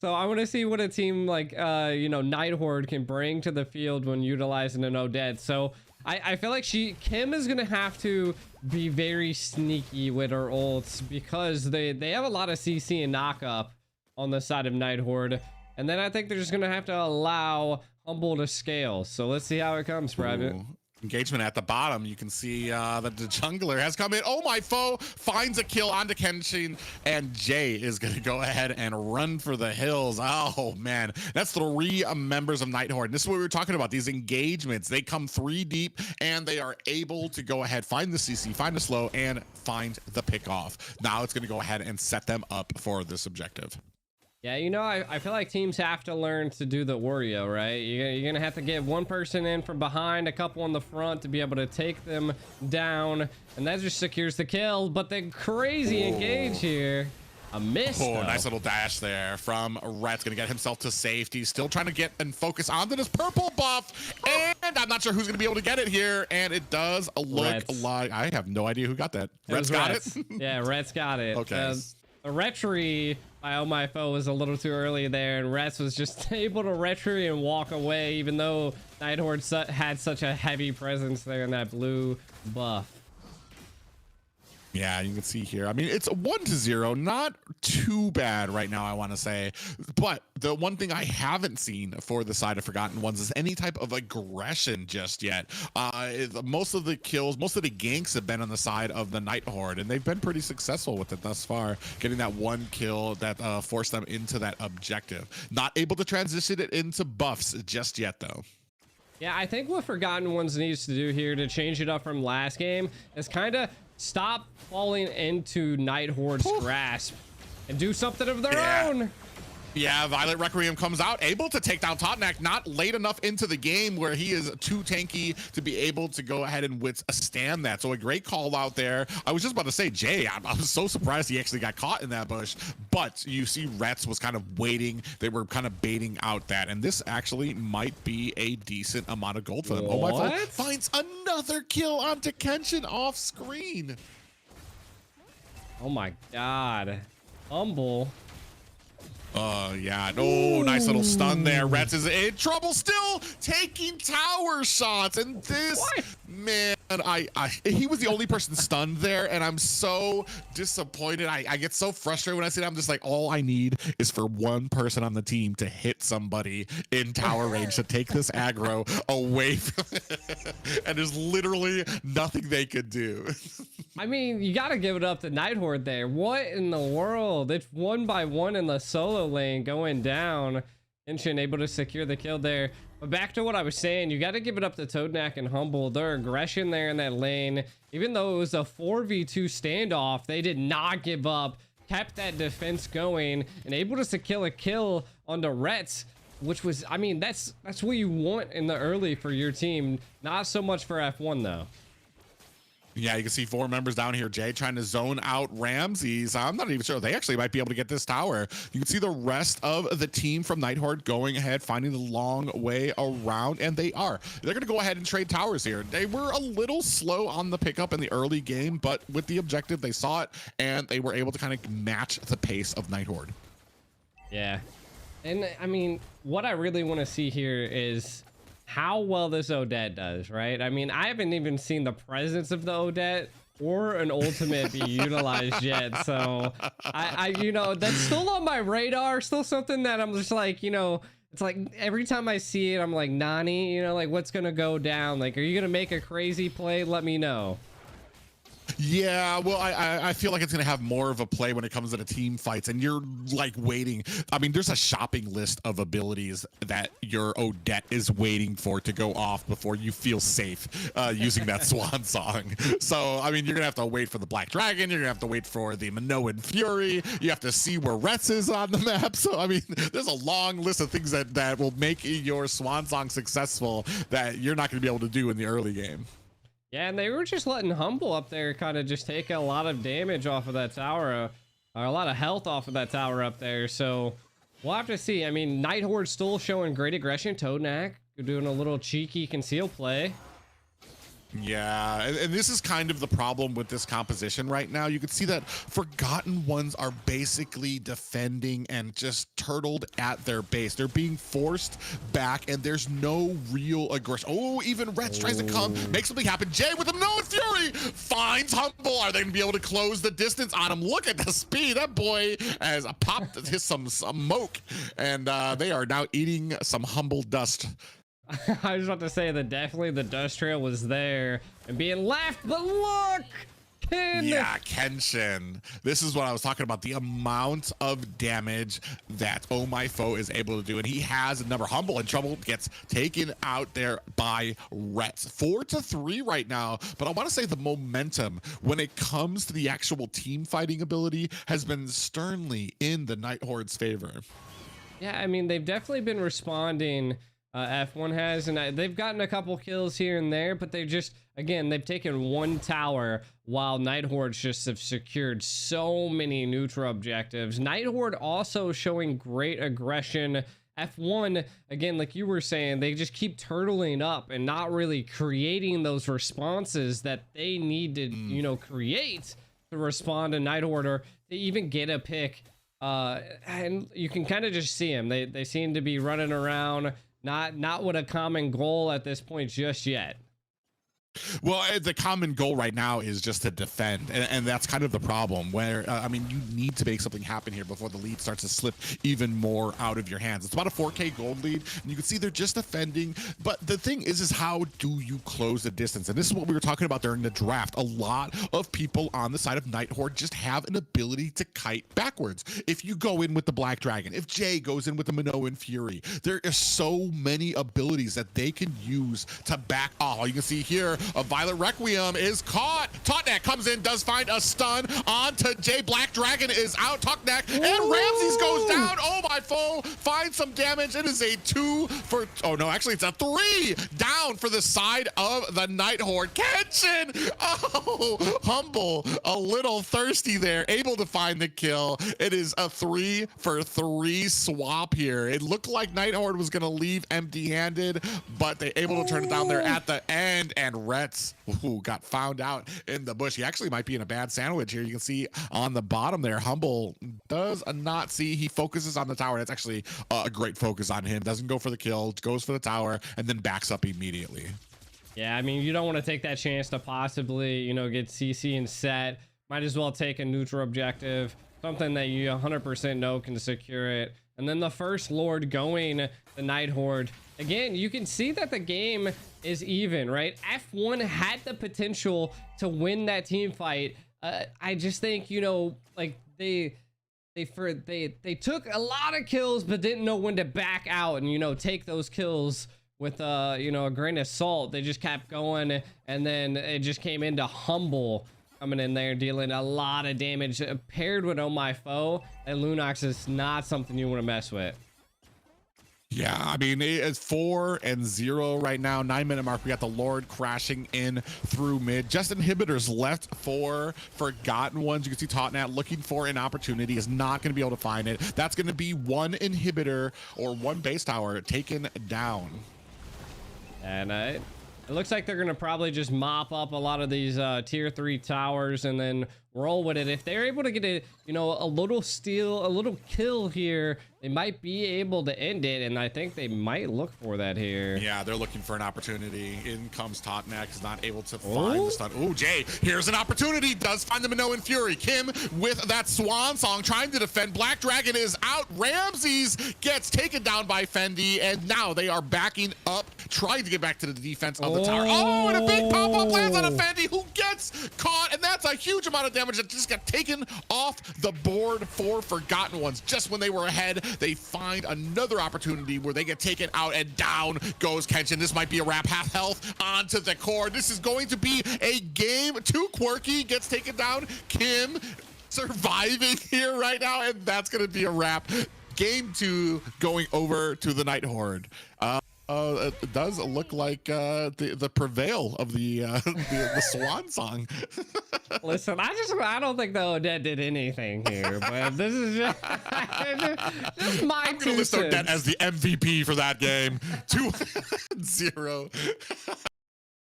So I want to see what a team like Night Horde can bring to the field when utilizing an Odette. So I feel like Kim is gonna have to be very sneaky with her ults, because they have a lot of CC and knockup on the side of Night Horde, and then I think they're just gonna have to allow Humble to scale. So let's see how it comes, Private. Ooh. Engagement at the bottom. You can see that the jungler has come in. Oh, my foe finds a kill onto Kenshin, and Jay is going to go ahead and run for the hills. Oh, man. That's 3 members of Night Horde. This is what we were talking about. These engagements, they come 3 deep, and they are able to go ahead, find the CC, find the slow, and find the pick off. Now it's going to go ahead and set them up for this objective. Yeah, I feel like teams have to learn to do the Wario, right? You're going to have to get one person in from behind, a couple in the front to be able to take them down, and that just secures the kill. But the crazy engage here. A miss, Oh, though. nice little dash there from Rhett's going to get himself to safety. Still trying to get and focus onto this purple buff. And I'm not sure who's going to be able to get it here. And it does look like... I have no idea who got that. Rhett's got it? Yeah, Rhett's got it. Okay. The retry by Oh My Foe was a little too early there, and Rets was just able to retry and walk away, even though Night Horde had such a heavy presence there in that blue buff. Yeah, you can see here. I mean, it's 1-0, not too bad right now, I want to say. But the one thing I haven't seen for the side of Forgotten Ones is any type of aggression just yet. Most of the kills, most of the ganks have been on the side of the Night Horde, and they've been pretty successful with it thus far, getting that one kill that forced them into that objective. Not able to transition it into buffs just yet, though. Yeah, I think what Forgotten Ones needs to do here to change it up from last game is kind of stop falling into Night Horde's grasp and do something of their own. Yeah, Violet Requiem comes out, able to take down Totnak, not late enough into the game where he is too tanky to be able to go ahead and withstand that. So a great call out there. I was just about to say, Jay, I was so surprised he actually got caught in that bush. But you see Rets was kind of waiting. They were kind of baiting out that. And this actually might be a decent amount of gold for them. Oh, my God. Finds another kill onto Kenshin off screen. Oh, my God. Humble. Yeah. Oh, nice little stun there. Rets is in trouble, still taking tower shots. And this, man, he was the only person stunned there, and I'm so disappointed. I get so frustrated when I see that. I'm just like, all I need is for one person on the team to hit somebody in tower range to take this aggro away from it. And there's literally nothing they could do. I mean, you got to give it up to Night Horde there. What in the world? It's 1-by-1 in the solo lane going down. Inshin able to secure the kill there. But back to what I was saying, you got to give it up to Toadnak and Humble. Their aggression there in that lane, even though it was a 4v2 standoff, they did not give up, kept that defense going, and able to secure a kill on the Rets, which was, I mean, that's what you want in the early for your team. Not so much for F1 though. Yeah, you can see 4 members down here. Jay trying to zone out Ramses. I'm not even sure. They actually might be able to get this tower. You can see the rest of the team from Night Horde going ahead, finding the long way around, and they are. They're going to go ahead and trade towers here. They were a little slow on the pickup in the early game, but with the objective, they saw it, and they were able to kind of match the pace of Night Horde. Yeah. And, I mean, what I really want to see here is how well this Odette does, right? I mean, I haven't even seen the presence of the Odette or an ultimate be utilized yet. So I that's still on my radar, still something that I'm just like, it's like every time I see it, I'm like, Nani, like what's going to go down? Like, are you going to make a crazy play? Let me know. Yeah, well, I feel like it's going to have more of a play when it comes to the team fights, and you're like waiting. I mean, there's a shopping list of abilities that your Odette is waiting for to go off before you feel safe using that swan song. So, I mean, you're going to have to wait for the Black Dragon. You're going to have to wait for the Minoan Fury. You have to see where Retz is on the map. So, I mean, there's a long list of things that will make your swan song successful that you're not going to be able to do in the early game. Yeah, and they were just letting Humble up there kind of just take a lot of damage off of that tower, or a lot of health off of that tower up there. So we'll have to see. I mean, Night Horde still showing great aggression. Toadknack doing a little cheeky conceal play. Yeah, and this is kind of the problem with this composition right now. You can see that Forgotten Ones are basically defending and just turtled at their base. They're being forced back, and there's no real aggression. Oh, even Retz tries to come, make something happen. Jay with the Minoan Fury finds Humble. Are they going to be able to close the distance on him? Look at the speed. That boy has popped some smoke, and they are now eating some Humble dust. I was about to say that definitely the dust trail was there and being left, but look, Ken. Yeah, Kenshin. This is what I was talking about. The amount of damage that Oh My Foe is able to do. And he has a number. Humble in trouble, gets taken out there by Retz. 4-3 right now. But I want to say the momentum when it comes to the actual team fighting ability has been sternly in the Night Horde's favor. Yeah, I mean, they've definitely been responding. F1 has, and they've gotten a couple kills here and there, but they've just, again, they've taken one tower while Night Hordes just have secured so many neutral objectives. Night Horde also showing great aggression. F1, again, like you were saying, they just keep turtling up and not really creating those responses that they need to, you know, create to respond to Night Horde or to even get a pick. And you can kind of just see them. They seem to be running around. Not with a common goal at this point just yet. Well, the common goal right now is just to defend, and that's kind of the problem where, I mean, you need to make something happen here before the lead starts to slip even more out of your hands. It's about a 4K gold lead, and you can see they're just defending, but the thing is how do you close the distance? And this is what we were talking about during the draft. A lot of people on the side of Night Horde just have an ability to kite backwards. If you go in with the Black Dragon, if Jay goes in with the Minoan Fury, there are so many abilities that they can use to back off. You can see here, a Violet Requiem is caught. Toadknack comes in, does find a stun onto Jay. Black Dragon is out. Toadknack and Ramses goes down. Oh My Foe finds some damage. It is a 2 for, oh no, actually it's a 3 down for the side of the Night Horde. Kenshin, oh, Humble, a little thirsty there, able to find the kill. It is a 3 for 3 swap here. It looked like Night Horde was gonna leave empty-handed, but they able to turn it down there at the end, and Retz, who got found out in the bush. He actually might be in a bad sandwich here. You can see on the bottom there, Humble does not see. He focuses on the tower. That's actually a great focus on him. Doesn't go for the kill, goes for the tower, and then backs up immediately. Yeah, I mean, you don't want to take that chance to possibly, you know, get CC and set. Might as well take a neutral objective, something that you 100% know can secure it. And then the first Lord going, the Night Horde. Again, you can see that the game is even, right? F1 had the potential to win that team fight. I just think, you know, like they took a lot of kills, but didn't know when to back out and, you know, take those kills with, you know, a grain of salt. They just kept going, and then it just came into Humble coming in there, dealing a lot of damage. Paired with Oh My Foe, and Lunox is not something you want to mess with. Yeah, I mean, it's 4-0 right now. 9-minute mark. We got the Lord crashing in through mid. Just inhibitors left for Forgotten Ones. You can see Toadknack looking for an opportunity, is not going to be able to find it. That's going to be one inhibitor or one base tower taken down. And it looks like they're going to probably just mop up a lot of these tier 3 towers and then roll with it. If they're able to get a, you know, a little steal, a little kill here, they might be able to end it, and I think they might look for that here. Yeah, they're looking for an opportunity. In comes Toadknack, is not able to find the stun. Oh, Jay, here's an opportunity. Does find the Minoan Fury. Kim with that swan song trying to defend. Black Dragon is out. Ramses gets taken down by Fendi, and now they are backing up, trying to get back to the defense of the tower. Oh, and a big pop-up lands on a Fendi, who gets gets caught, and that's a huge amount of damage that just got taken off the board for Forgotten Ones. Just when they were ahead, they find another opportunity where they get taken out, and down goes Kenshin. This might be a wrap. Half health onto the core. This is going to be a game. Too quirky gets taken down. Kim surviving here right now, and that's going to be a wrap. Game 2 going over to the Night Horde. It does look like the prevail of the swan song. Listen, I don't think the Odette did anything here, but this is just my I'm gonna list Odette as the MVP for that game. 2-0.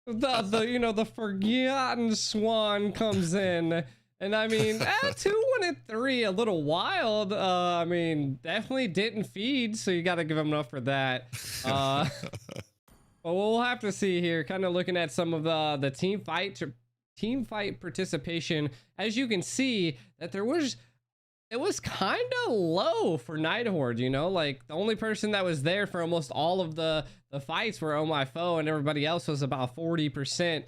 The forgotten swan comes in. And I mean, 2-1-3, a little wild. I mean, definitely didn't feed, so you got to give him enough for that. But we'll have to see here. Kind of looking at some of the team fight participation. As you can see, that it was kind of low for Night Horde. You know, like the only person that was there for almost all of the fights were Oh My Foe, and everybody else was about 40%.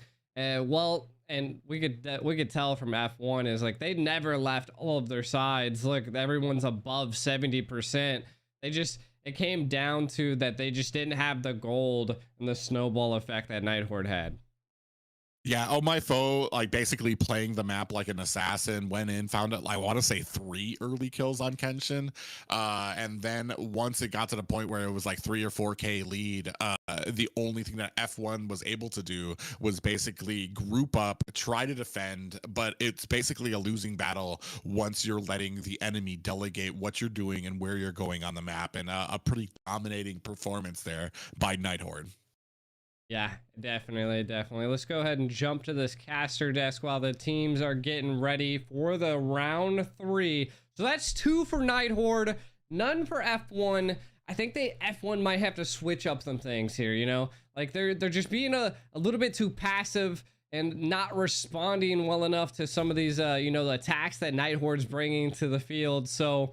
And we could tell from F1 is like they never left all of their sides. Look, everyone's above 70%. It came down to that they just didn't have the gold and the snowball effect that Night Horde had. Yeah, Oh My Foe, like basically playing the map like an assassin, went in, found it, I want to say 3 early kills on Kenshin. And then once it got to the point where it was like 3 or 4K lead, the only thing that F1 was able to do was basically group up, try to defend, but it's basically a losing battle once you're letting the enemy delegate what you're doing and where you're going on the map. And a pretty dominating performance there by Night Horde. Yeah, definitely. Let's go ahead and jump to this caster desk while the teams are getting ready for the round 3. So that's 2 for Night Horde, none for F1. I think F1 might have to switch up some things here, you know? Like they're just being a little bit too passive and not responding well enough to some of these, the attacks that Night Horde's bringing to the field. So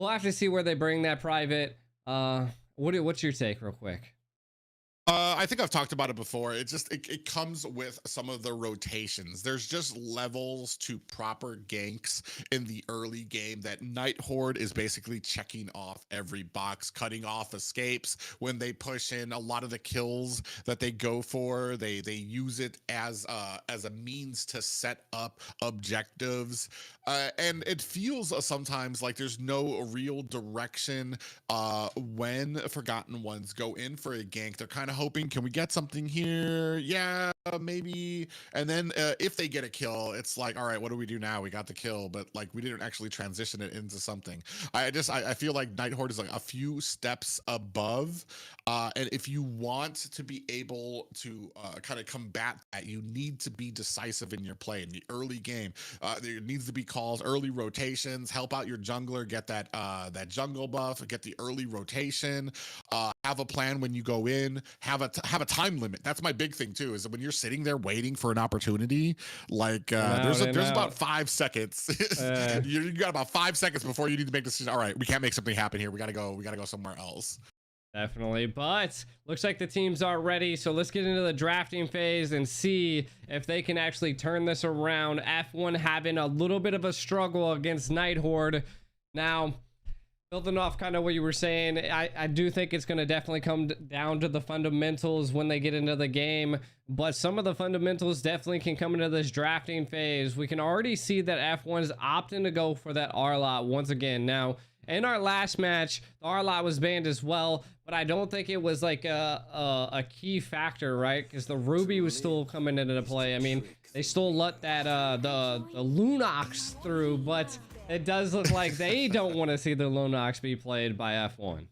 we'll have to see where they bring that private. What's your take real quick? I think I've talked about it before. It comes with some of the rotations. There's just levels to proper ganks in the early game that Night Horde is basically checking off every box, cutting off escapes when they push in. A lot of the kills that they go for, they use it as a means to set up objectives. And it feels sometimes like there's no real direction when Forgotten Ones go in for a gank. They're kind of hoping, can we get something here? Yeah, maybe. And then if they get a kill, it's like, all right, what do we do now? We got the kill, but like we didn't actually transition it into something. I feel like Night Horde is like a few steps above. And if you want to be able to kind of combat that, you need to be decisive in your play in the early game. There needs to be calls, early rotations, help out your jungler, get that jungle buff, get the early rotation, have a plan when you go in, have a time limit. That's my big thing too, is that when you're sitting there waiting for an opportunity, like there's about 5 seconds. You got about 5 seconds before you need to make a decision. All right, we can't make something happen here. We gotta go somewhere else. Definitely, but looks like the teams are ready, so let's get into the drafting phase and see if they can actually turn this around. F1 having a little bit of a struggle against Night Horde. Now, building off kind of what you were saying, I do think it's going to definitely come down to the fundamentals when they get into the game, but some of the fundamentals definitely can come into this drafting phase. We can already see that F1 is opting to go for that R-Lot once again. Now, in our last match, the R-Lot was banned as well, but I don't think it was like a key factor, right? Because the Ruby was still coming into play. I mean, they still let that the Lunox through, but it does look like they don't want to see the Lunox be played by F1.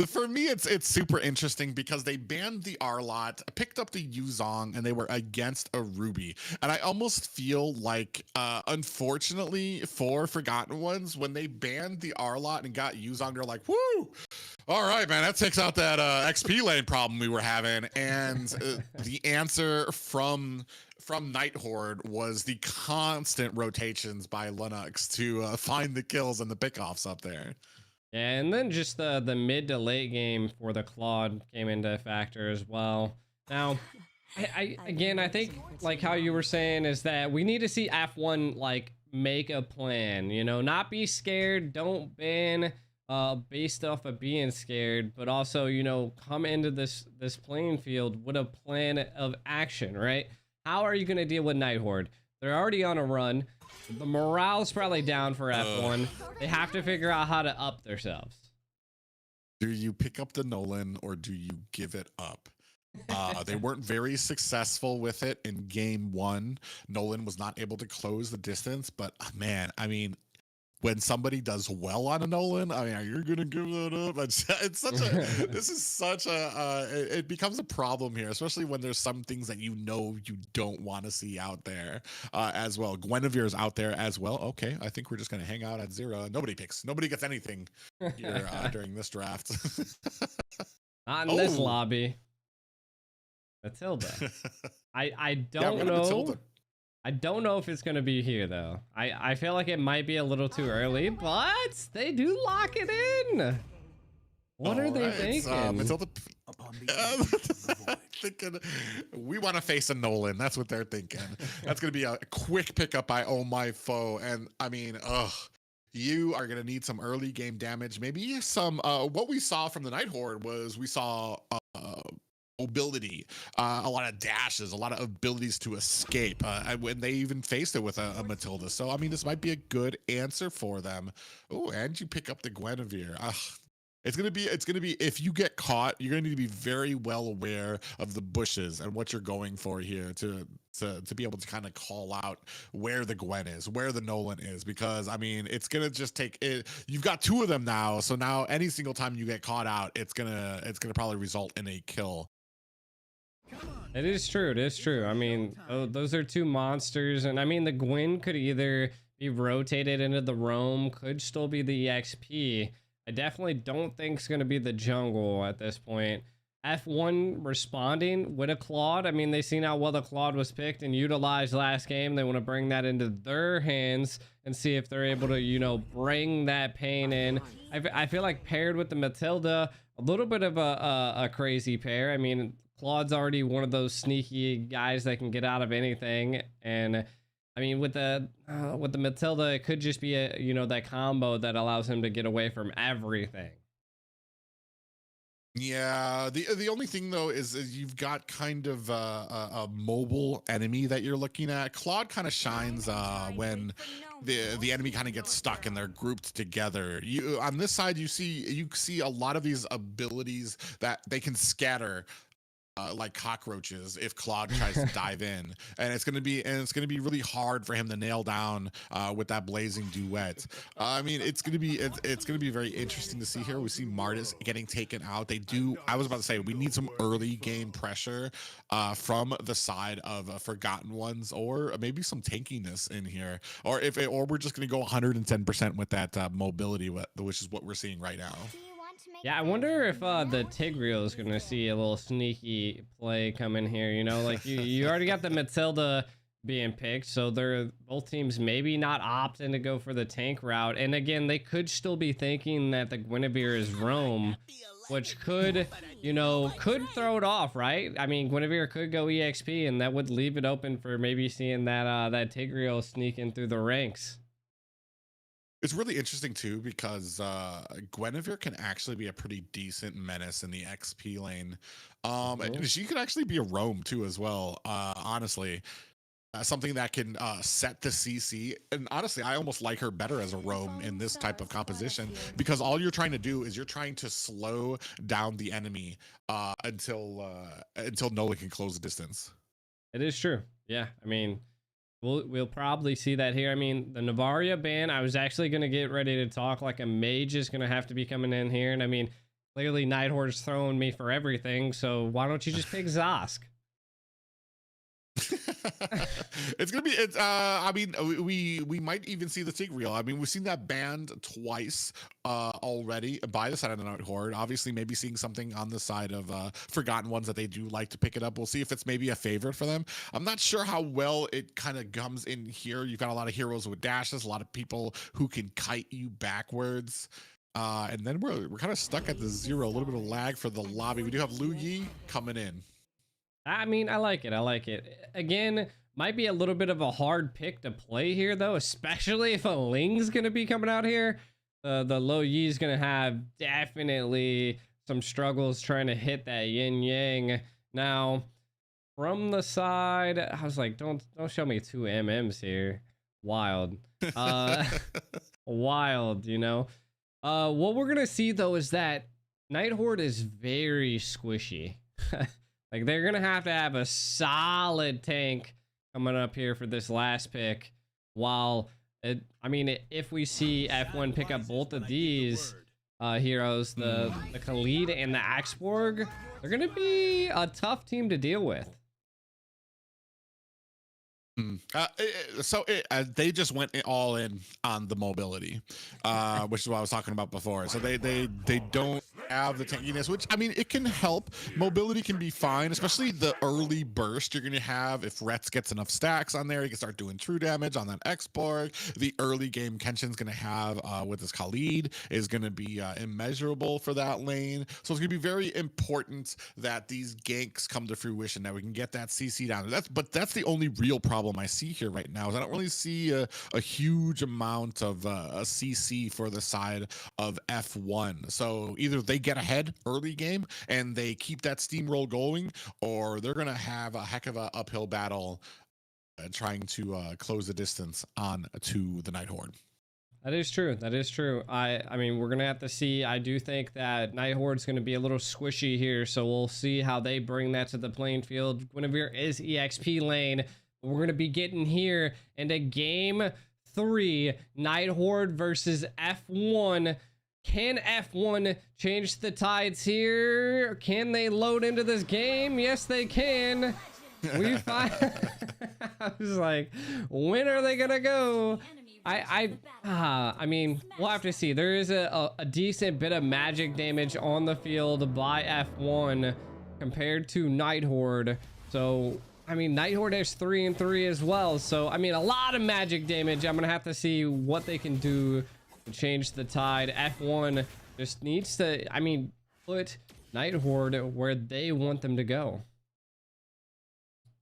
For me, it's super interesting because they banned the R-Lot, picked up the Yuzong, and they were against a Ruby. And I almost feel like, unfortunately for Forgotten Ones, when they banned the R-Lot and got Yuzong, they're like, woo! All right, man, that takes out that XP lane problem we were having. And the answer from Night Horde was the constant rotations by Lunox to find the kills and the pickoffs up there. And then just the mid to late game for the Claude came into factor as well. Now, Again, I think like how you were saying is that we need to see F1 like make a plan, you know, not be scared, don't ban based off of being scared, but also, you know, come into this playing field with a plan of action, right? How are you going to deal with Night Horde? They're already on a run. The morale's probably down for F1. They have to figure out how to up themselves. Do you pick up the Nolan or do you give it up? They weren't very successful with it in game 1. Nolan was not able to close the distance, but man, I mean, when somebody does well on a Nolan, I mean, you're gonna give that up. It's such a, this is such a, it becomes a problem here, especially when there's some things that you know you don't want to see out there as well. Guinevere's out there as well. Okay, I think we're just gonna hang out at 0. Nobody gets anything here during this draft. Not in this lobby. Matilda. I don't know. Matilda. I don't know if it's going to be here, though. I feel like it might be a little too early, but they do lock it in. What are they thinking? Matilda, thinking we want to face a Nolan. That's what they're thinking. That's going to be a quick pickup by Oh My Foe. And I mean, you are going to need some early game damage. Maybe some, what we saw from the Night Horde was we saw mobility, a lot of dashes, a lot of abilities to escape, when they even faced it with a Matilda. So I mean, this might be a good answer for them. Oh, and you pick up the Guinevere. It's gonna be if you get caught, you're gonna need to be very well aware of the bushes and what you're going for here to be able to kind of call out where the Gwen is, where the Nolan is, because I mean, it's gonna just take it. You've got 2 of them now, so now any single time you get caught out, it's gonna probably result in a kill. It is true. It is true. I mean, those are 2 monsters, and I mean, the Gwyn could either be rotated into the roam, could still be the EXP. I definitely don't think it's going to be the jungle at this point. F1 responding with a Claude. I mean, they've seen how well the Claude was picked and utilized last game. They want to bring that into their hands and see if they're able to, you know, bring that pain in. I feel like paired with the Matilda, a little bit of a crazy pair. I mean, Claude's already one of those sneaky guys that can get out of anything, and I mean with the Matilda, it could just be a, you know, that combo that allows him to get away from everything. Yeah, the only thing though is you've got kind of a mobile enemy that you're looking at. Claude kind of shines when the enemy kind of gets stuck and they're grouped together. You on this side, you see a lot of these abilities that they can scatter like cockroaches if Claude tries to dive in, and it's gonna be really hard for him to nail down with that blazing duet. I mean, it's gonna be very interesting to see here. We see Martis getting taken out. I was about to say we need some early game pressure from the side of Forgotten Ones, or maybe some tankiness in here, or we're just gonna go 110% with that mobility, which is what we're seeing right now. Yeah, I wonder if the Tigreal is going to see a little sneaky play come in here. You know, like you already got the Matilda being picked, so they're both teams maybe not opting to go for the tank route. And again, they could still be thinking that the Guinevere is roam, which could, you know, could throw it off, right? I mean, Guinevere could go EXP, and that would leave it open for maybe seeing that Tigreal sneak in through the ranks. It's really interesting too, because Guinevere can actually be a pretty decent menace in the XP lane. She could actually be a roam too as well, honestly. Something that can set the CC, and honestly I almost like her better as a roam in this type of composition, because all you're trying to do is you're trying to slow down the enemy until Nolan can close the distance. It is true. Yeah, I mean, we'll probably see that here. I mean, the Navaria ban, I was actually going to get ready to talk like a mage is going to have to be coming in here. And I mean, clearly Night Horde's throwing me for everything. So why don't you just pick Zosk? I mean, we might even see the Tigreal. I mean, we've seen that banned twice already by the side of the Night Horde. Obviously, maybe seeing something on the side of Forgotten Ones that they do like to pick it up. We'll see if it's maybe a favorite for them. I'm not sure how well it kind of comes in here. You've got a lot of heroes with dashes, a lot of people who can kite you backwards. And then we're kind of stuck at the 0, a little bit of lag for the lobby. We do have Lu Yi coming in. I mean, I like it. I like it. Again, might be a little bit of a hard pick to play here, though, especially if a Ling's going to be coming out here. The Lo Yi's going to have definitely some struggles trying to hit that yin yang. Now, from the side, I was like, don't show me 2 MMs here. Wild. Wild, you know. What we're going to see, though, is that Night Horde is very squishy. Like, they're going to have a solid tank coming up here for this last pick. While, I mean, if we see F1 pick up both of these heroes, the Khalid and the Axborg, they're going to be a tough team to deal with. They just went all in on the mobility, which is what I was talking about before. So they don't have the tankiness, which, I mean, it can help. Mobility can be fine, especially the early burst you're going to have. If Retz gets enough stacks on there, he can start doing true damage on that X-Borg. The early game Kenshin's going to have with his Khalid is going to be immeasurable for that lane. So it's going to be very important that these ganks come to fruition, that we can get that CC down. That's the only real problem I see here right now, is I don't really see a huge amount of a CC for the side of F1. So either they get ahead early game and they keep that steamroll going, or they're going to have a heck of an uphill battle trying to close the distance on to the Night Horde. That is true. That is true. I mean, we're going to have to see. I do think that Night Horde's going to be a little squishy here, so we'll see how they bring that to the playing field. Guinevere is EXP lane. We're going to be getting here into game 3, Night Horde versus F1. Can F1 change the tides here? Can they load into this game? Yes, they can. We find. I was like, when are they gonna go? I mean, we'll have to see. There is a decent bit of magic damage on the field by F1 compared to Night Horde. So, I mean, Night Horde has 3 and 3 as well. So, I mean, a lot of magic damage. I'm gonna have to see what they can do to change the tide. F1 just needs to, I mean, put Night Horde where they want them to go.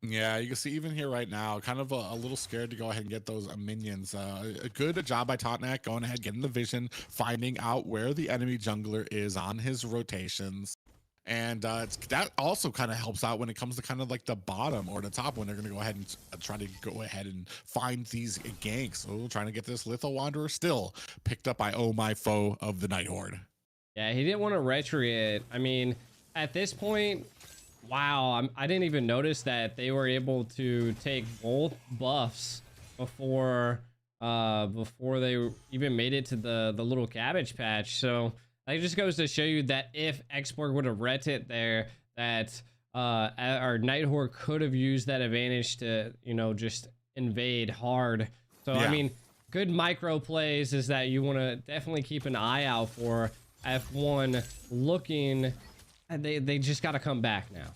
Yeah, you can see even here right now, kind of a little scared to go ahead and get those minions. A good job by Totnak going ahead, getting the vision, finding out where the enemy jungler is on his rotations. And that also kind of helps out when it comes to kind of like the bottom or the top, when they're going to go ahead and try to go ahead and find these ganks. So trying to get this Litho Wanderer still picked up by Oh My Foe of the Night Horde. Yeah, he didn't want to retry it. I mean, at this point, wow, I didn't even notice that they were able to take both buffs before they even made it to the little cabbage patch. So that just goes to show you that if X-Borg would have ret it there, that our Night Horde could have used that advantage to, you know, just invade hard. So, yeah. I mean, good micro plays is that you want to definitely keep an eye out for. F1 looking, and they just got to come back now.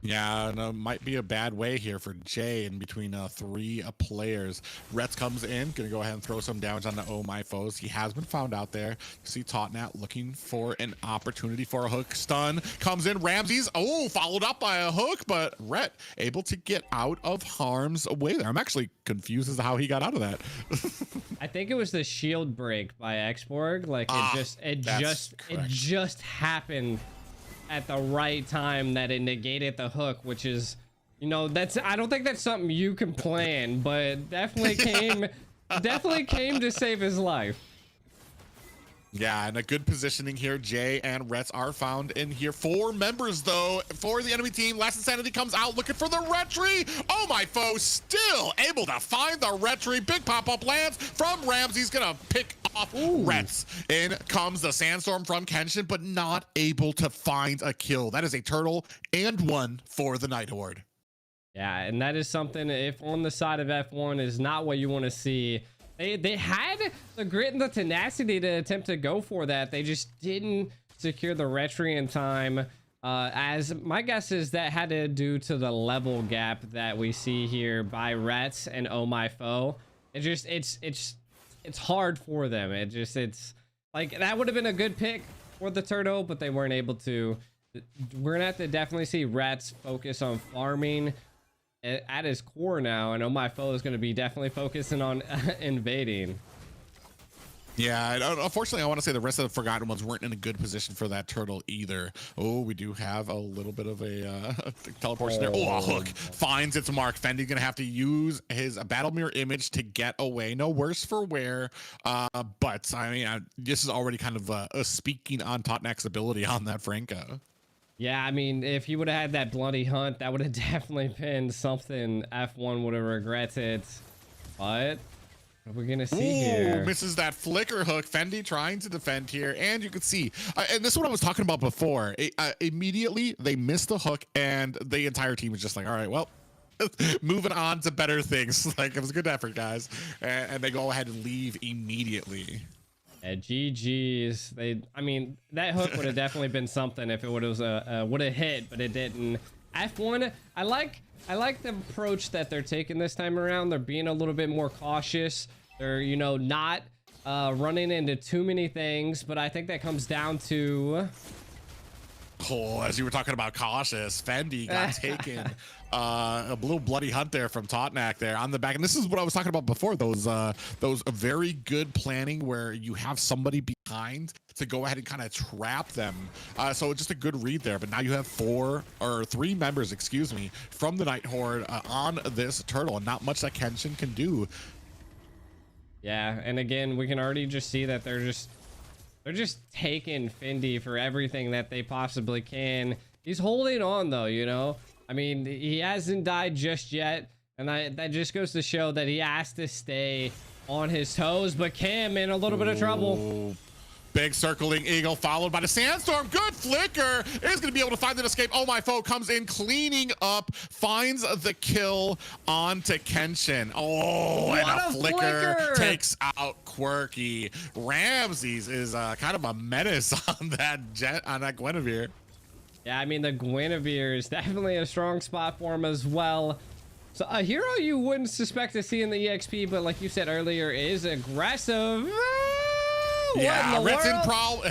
Yeah, no, might be a bad way here for Jay in between 3 players. Retz comes in, gonna go ahead and throw some damage on the Oh My Foes. He has been found out there. You see Totnat looking for an opportunity for a hook. Stun comes in. Ramses, followed up by a hook, but Rhett able to get out of harm's way there. I'm actually confused as to how he got out of that. I think it was the shield break by X-Borg. Like it just happened at the right time that it negated the hook, which is, you know, I don't think that's something you can plan, but definitely came to save his life. Yeah, and a good positioning here. Jay and Retz are found in here. 4 members, though, for the enemy team. Last Insanity comes out looking for the retry. Oh My Foe still able to find the retry. Big pop-up lands from Ramsey's gonna pick off Retz. In comes the Sandstorm from Kenshin, but not able to find a kill. That is a turtle and 1 for the Night Horde. Yeah, and that is something, if on the side of F1 is not what you want to see. They had the grit and the tenacity to attempt to go for that. They just didn't secure the retry in time. As my guess is that had to do to the level gap that we see here by Retz and Oh My Foe. It's hard for them. It's like that would have been a good pick for the turtle, but they weren't able to we're gonna have to definitely see Rats focus on farming at his core now. I know my foe is gonna be definitely focusing on invading. Yeah, unfortunately, I want to say the rest of the Forgotten Ones weren't in a good position for that turtle either. Oh, we do have a little bit of a teleportation there. Oh, a hook finds its mark. Fendi's going to have to use his battle mirror image to get away. No worse for wear. But, I mean, this is already kind of speaking on Totnak's ability on that Franco. Yeah, I mean, if he would have had that bloody hunt, that would have definitely been something F1 would have regretted. But... what we're gonna see here. Misses that flicker hook. Fendi trying to defend here, and you can see, and this is what I was talking about before. Immediately they missed the hook, and the entire team was just like, all right, well, moving on to better things. Like, it was a good effort, guys, and they go ahead and leave immediately. Yeah, GG's. I mean, that hook would have definitely been something if it would have hit, but it didn't. F1, I like the approach that they're taking this time around. They're being a little bit more cautious. They're, you know, not running into too many things, but I think that comes down to... oh, as you were talking about cautious, Fendi got taken. A little bloody hunt there from Totnak there on the back. And this is what I was talking about before, those very good planning where you have somebody behind to go ahead and kind of trap them. So just a good read there. But now you have 3 members, excuse me, from the Night Horde on this turtle, and not much that Kenshin can do. Yeah, and again, we can already just see that they're just taking Fendi for everything that they possibly can. He's holding on though, you know. I mean, he hasn't died just yet, and that just goes to show that he has to stay on his toes. But Cam in a little bit of trouble. Big circling eagle followed by the sandstorm. Good flicker. Is going to be able to find an escape. Oh, my foe comes in cleaning up, finds the kill onto Kenshin. Oh, what and a flicker takes flicker out Quirky. Ramses is kind of a menace on that Guinevere. Yeah, I mean, the Guinevere is definitely a strong spot for him as well. So a hero you wouldn't suspect to see in the EXP, but like you said earlier, is aggressive. Yeah, Ritson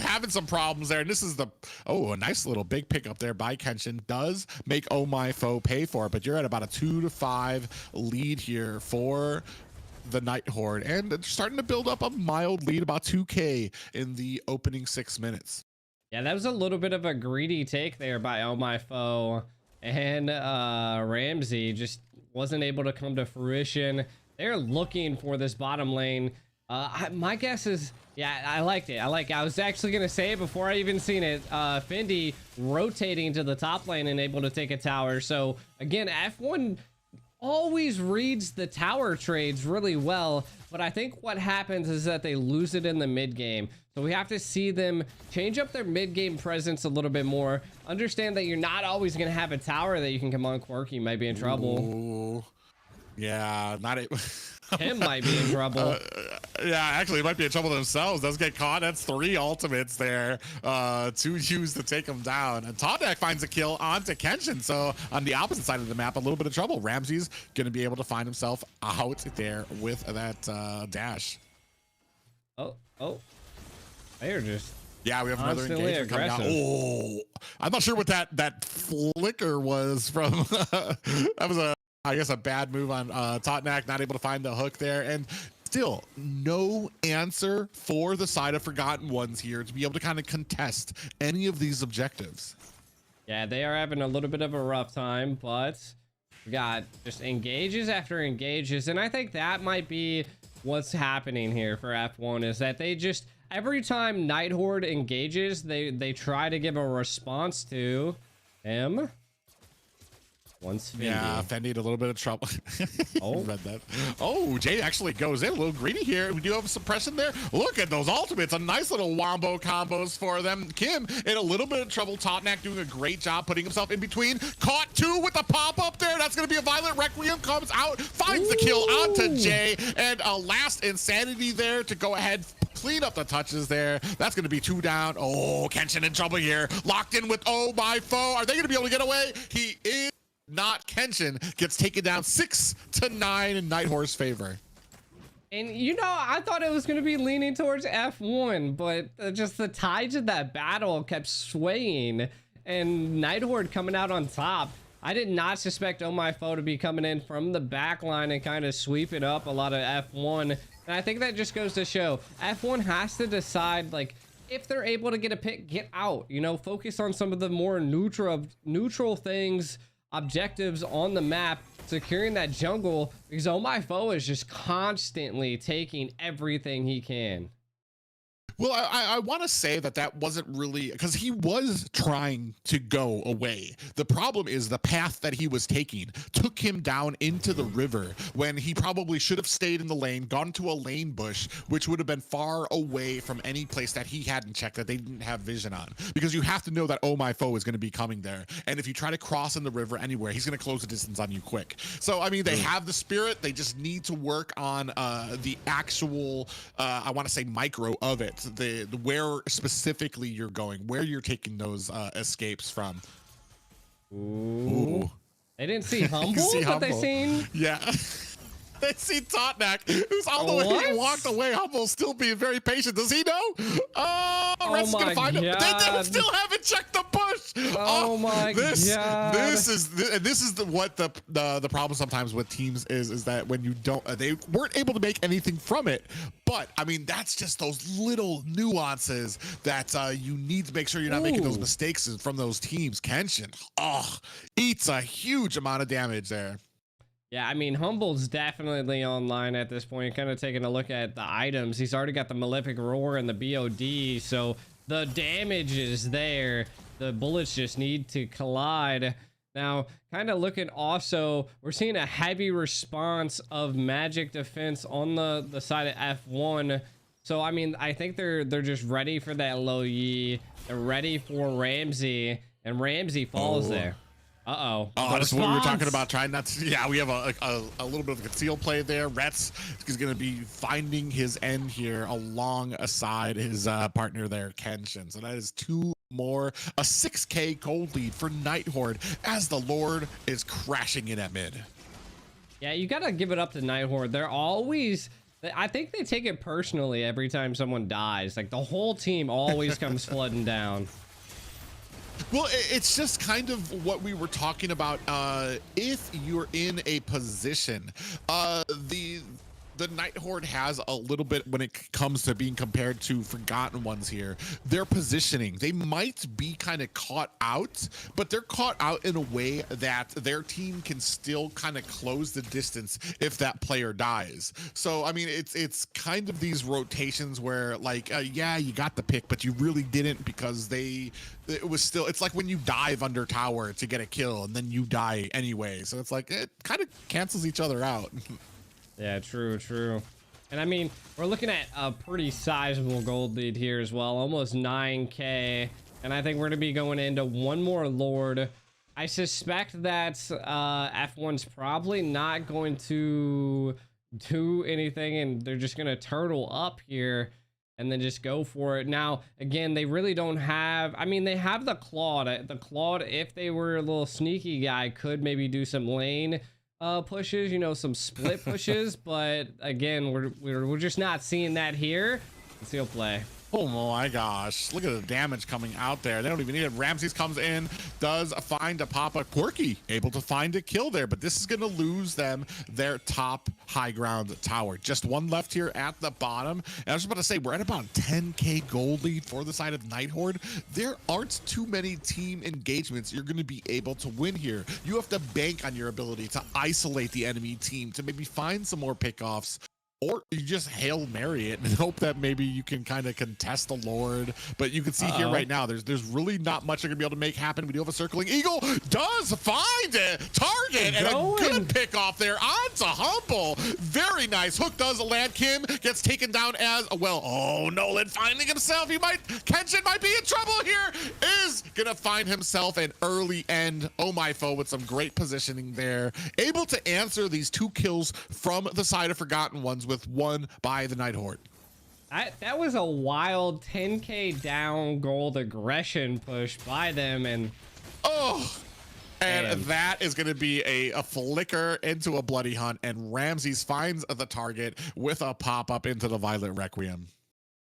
having some problems there. And this is a nice little big pickup there by Kenshin. Does make Oh My Foe pay for it, but you're at about a 2-5 lead here for the Night Horde, and it's starting to build up a mild lead, about 2K in the opening 6 minutes. Yeah, that was a little bit of a greedy take there by Oh My Foe, and Ramsey just wasn't able to come to fruition. They're looking for this bottom lane. My guess is, yeah, I liked it. I was actually gonna say it before I even seen it. Fendi rotating to the top lane and able to take a tower. So again, F1 always reads the tower trades really well, but I think what happens is that they lose it in the mid game. So we have to see them change up their mid game presence a little bit more. Understand that you're not always gonna have a tower that you can come on. Quirky might be in trouble. Ooh. Yeah, not it. Him might be in trouble. Yeah, actually, he might be in trouble themselves. Does get caught. That's 3 ultimates there to use to take him down. And Totnak finds a kill onto Kenshin. So on the opposite side of the map, a little bit of trouble. Ramsey's going to be able to find himself out there with that dash. Oh. They're just... yeah, we have another engagement coming out. Oh, I'm not sure what that flicker was from. That was I guess a bad move on Totnak, not able to find the hook there, and still no answer for the side of Forgotten Ones here to be able to kind of contest any of these objectives. Yeah, they are having a little bit of a rough time, but we got just engages after engages, and I think that might be what's happening here for F1, is that they just, every time Night Horde engages, they try to give a response to him. Once Fendi. Yeah, Fendi had a little bit of trouble. Oh, read that. Oh, Jay actually goes in a little greedy here. We do have a suppression there. Look at those ultimates. A nice little wombo combos for them. Kim in a little bit of trouble. Totnak doing a great job putting himself in between. Caught 2 with the pop up there. That's going to be a violent Requiem. Comes out, finds the kill onto Jay, and a last insanity there to go ahead, clean up the touches there. That's going to be 2 down. Oh, Kenshin in trouble here. Locked in with Oh My Foe. Are they going to be able to get away? He is not. Kenshin gets taken down 6-9 in Night Horde's favor. And you know, I thought it was going to be leaning towards F1, but just the tides of that battle kept swaying. and Night Horde coming out on top. I did not suspect Oh My Foe to be coming in from the back line and kind of sweeping up a lot of F1. And I think that just goes to show F1 has to decide, like, if they're able to get a pick, get out, you know, focus on some of the more neutral things, objectives on the map, securing that jungle, because Oh My Foe is just constantly taking everything he can. Well, I want to say that wasn't really, because he was trying to go away. The problem is the path that he was taking took him down into the river when he probably should have stayed in the lane, gone to a lane bush, which would have been far away from any place that he hadn't checked, that they didn't have vision on. Because you have to know that Oh My Foe is going to be coming there. And if you try to cross in the river anywhere, he's going to close the distance on you quick. So, I mean, they have the spirit. They just need to work on the actual, I want to say micro of it. The where specifically you're going, where you're taking those escapes from. Ooh. They didn't see Humble, but they seen. Yeah. They see Totnak, who's all the way he walked away. Humble's still being very patient. Does he know? Oh, Reds is gonna find him. They still haven't checked the push. Oh my god. This is what the problem sometimes with teams is that when you don't, they weren't able to make anything from it. But I mean, that's just those little nuances that you need to make sure you're not making those mistakes from those teams. Kenshin, eats a huge amount of damage there. Yeah, I mean, Humble's definitely online at this point, kind of taking a look at the items. He's already got the Malefic Roar and the BOD, so the damage is there. The bullets just need to collide. Now, kind of looking also, we're seeing a heavy response of magic defense on the side of F1. So, I mean, I think they're just ready for that low Yi. They're ready for Ramsey, and Ramsey falls there. Uh-oh. Oh, that's what we were talking about. Trying not to. Yeah, we have a little bit of a conceal play there. Rets is going to be finding his end here alongside his partner there, Kenshin. So that is two more. A 6K gold lead for Night Horde as the Lord is crashing in at mid. Yeah, you got to give it up to Night Horde. They're always... I think they take it personally every time someone dies. Like, the whole team always comes flooding down. Well, it's just kind of what we were talking about. If you're in a position, the Night Horde has a little bit when it comes to being compared to Forgotten Ones here. Their positioning, they might be kind of caught out, but they're caught out in a way that their team can still kind of close the distance if that player dies. So, I mean, it's kind of these rotations where, like, yeah, you got the pick, but you really didn't because it was still, it's like when you dive under tower to get a kill and then you die anyway. So it's like, it kind of cancels each other out. Yeah, true. And I mean, we're looking at a pretty sizable gold lead here as well, almost 9K. And I think we're gonna be going into one more Lord. I suspect that F1's probably not going to do anything, and they're just gonna turtle up here and then just go for it. Now, again, they really don't have, I mean, they have the Claude. The Claude, if they were a little sneaky guy, could maybe do some lane pushes, you know, some split pushes, but again, we're just not seeing that here. Conceal play. Oh my gosh, look at the damage coming out there. They don't even need it. Ramses comes in, does find a pop. Quirky able to find a kill there, but this is going to lose them their top high ground tower. Just one left here at the bottom. And I was just about to say, we're at about 10K gold lead for the side of Night Horde. There aren't too many team engagements you're going to be able to win here. You have to bank on your ability to isolate the enemy team, to maybe find some more pickoffs. Or you just Hail Mary it and hope that maybe you can kind of contest the Lord. But you can see here right now, there's really not much you're going to be able to make happen. We do have a circling eagle. Does find a target and a good pick off there onto Humble. Very nice. Hook does land. Kim gets taken down as well. Oh, Nolan finding himself. Kenshin might be in trouble here. Is going to find himself an early end. Oh My Foe with some great positioning there. Able to answer these 2 kills from the side of Forgotten Ones with one by the Night Horde. That was a wild 10K down gold aggression push by them, and that is going to be a flicker into a bloody hunt, and Ramses finds the target with a pop-up into the Violet Requiem.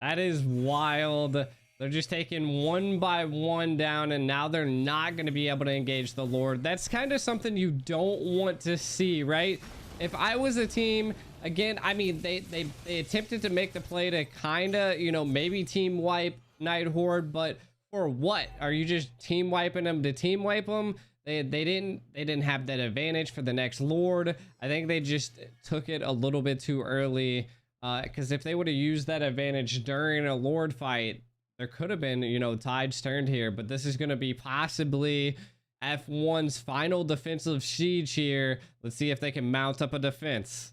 That is wild. They're just taking one by one down, and now they're not going to be able to engage the Lord. That's kind of something you don't want to see, right? If I was a team, again, I mean, they attempted to make the play to kind of, you know, maybe team wipe Night Horde, but for what? Are you just team wiping them to team wipe them? They didn't have that advantage for the next Lord. I think they just took it a little bit too early, because if they would have used that advantage during a Lord fight, there could have been, you know, tides turned here. But this is going to be possibly F1's final defensive siege here. Let's see if they can mount up a defense.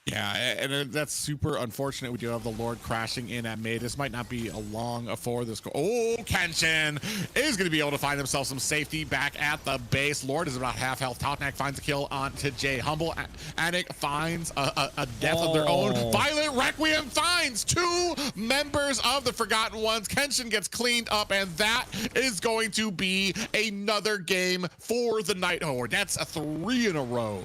Yeah, and that's super unfortunate. We do have the Lord crashing in at mid. This might not be a long for this. Oh, Kenshin is going to be able to find himself some safety back at the base. Lord is about half health. Totnak finds a kill onto Jay. Humble Anik finds a death of their own. Violent Requiem finds 2 members of the Forgotten Ones. Kenshin gets cleaned up, and that is going to be another game for the Night Horde. That's a 3 in a row.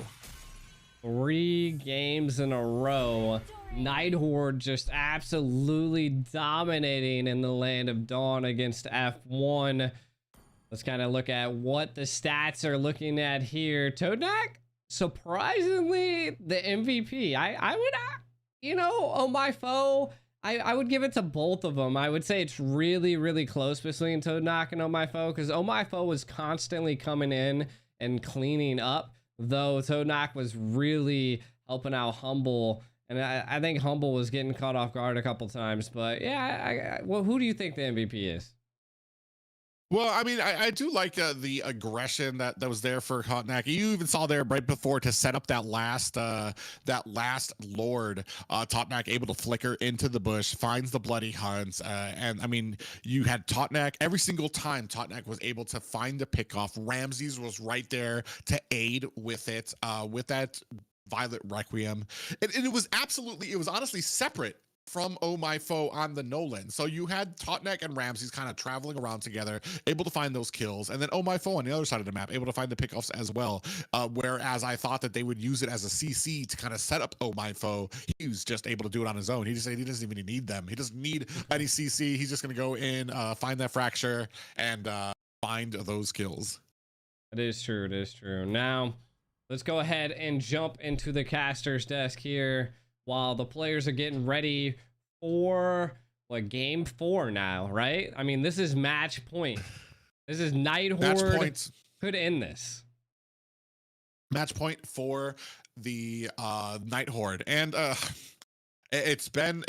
3 games in a row. Night Horde just absolutely dominating in the Land of Dawn against F1. Let's kind of look at what the stats are looking at here. Toadnak, surprisingly, the MVP. I would, you know, oh my foe, I would give it to both of them. I would say it's really, really close between Toadnak and Oh My Foe, because Oh My Foe was constantly coming in and cleaning up, though Toadnak was really helping out Humble, and I think Humble was getting caught off guard a couple times. But yeah, well, who do you think the MVP is? Well, I mean, I do like the aggression that was there for Toadnak. You even saw there right before to set up that last Lord. Toadnak able to flicker into the bush, finds the bloody hunts, and I mean, you had Toadnak every single time. Toadnak was able to find the pickoff. Ramses was right there to aid with it, with that Violet Requiem, and it was honestly separate from Oh My Foe on the Nolan. So you had Toadnak and Ramses kind of traveling around together, able to find those kills, and then Oh My Foe on the other side of the map, able to find the pickoffs as well. Whereas I thought that they would use it as a CC to kind of set up Oh My Foe. He was just able to do it on his own. He doesn't even need them. He doesn't need any CC. He's just going to go in, find that fracture, and find those kills. It is true. It is true. Now, let's go ahead and jump into the caster's desk here while the players are getting ready for what, game 4 now, right? I mean, this is match point. This is Night Horde could end this. Match point for the Night Horde, and it's been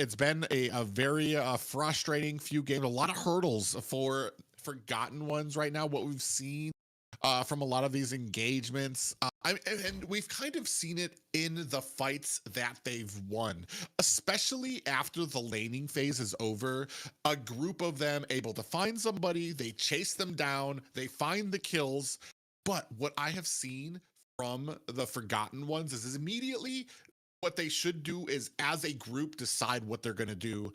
a very frustrating few games. A lot of hurdles for Forgotten Ones right now. What we've seen from a lot of these engagements, and we've kind of seen it in the fights that they've won, especially after the laning phase is over. A group of them able to find somebody, they chase them down, they find the kills. But what I have seen from the Forgotten Ones is immediately what they should do is, as a group, decide what they're going to do,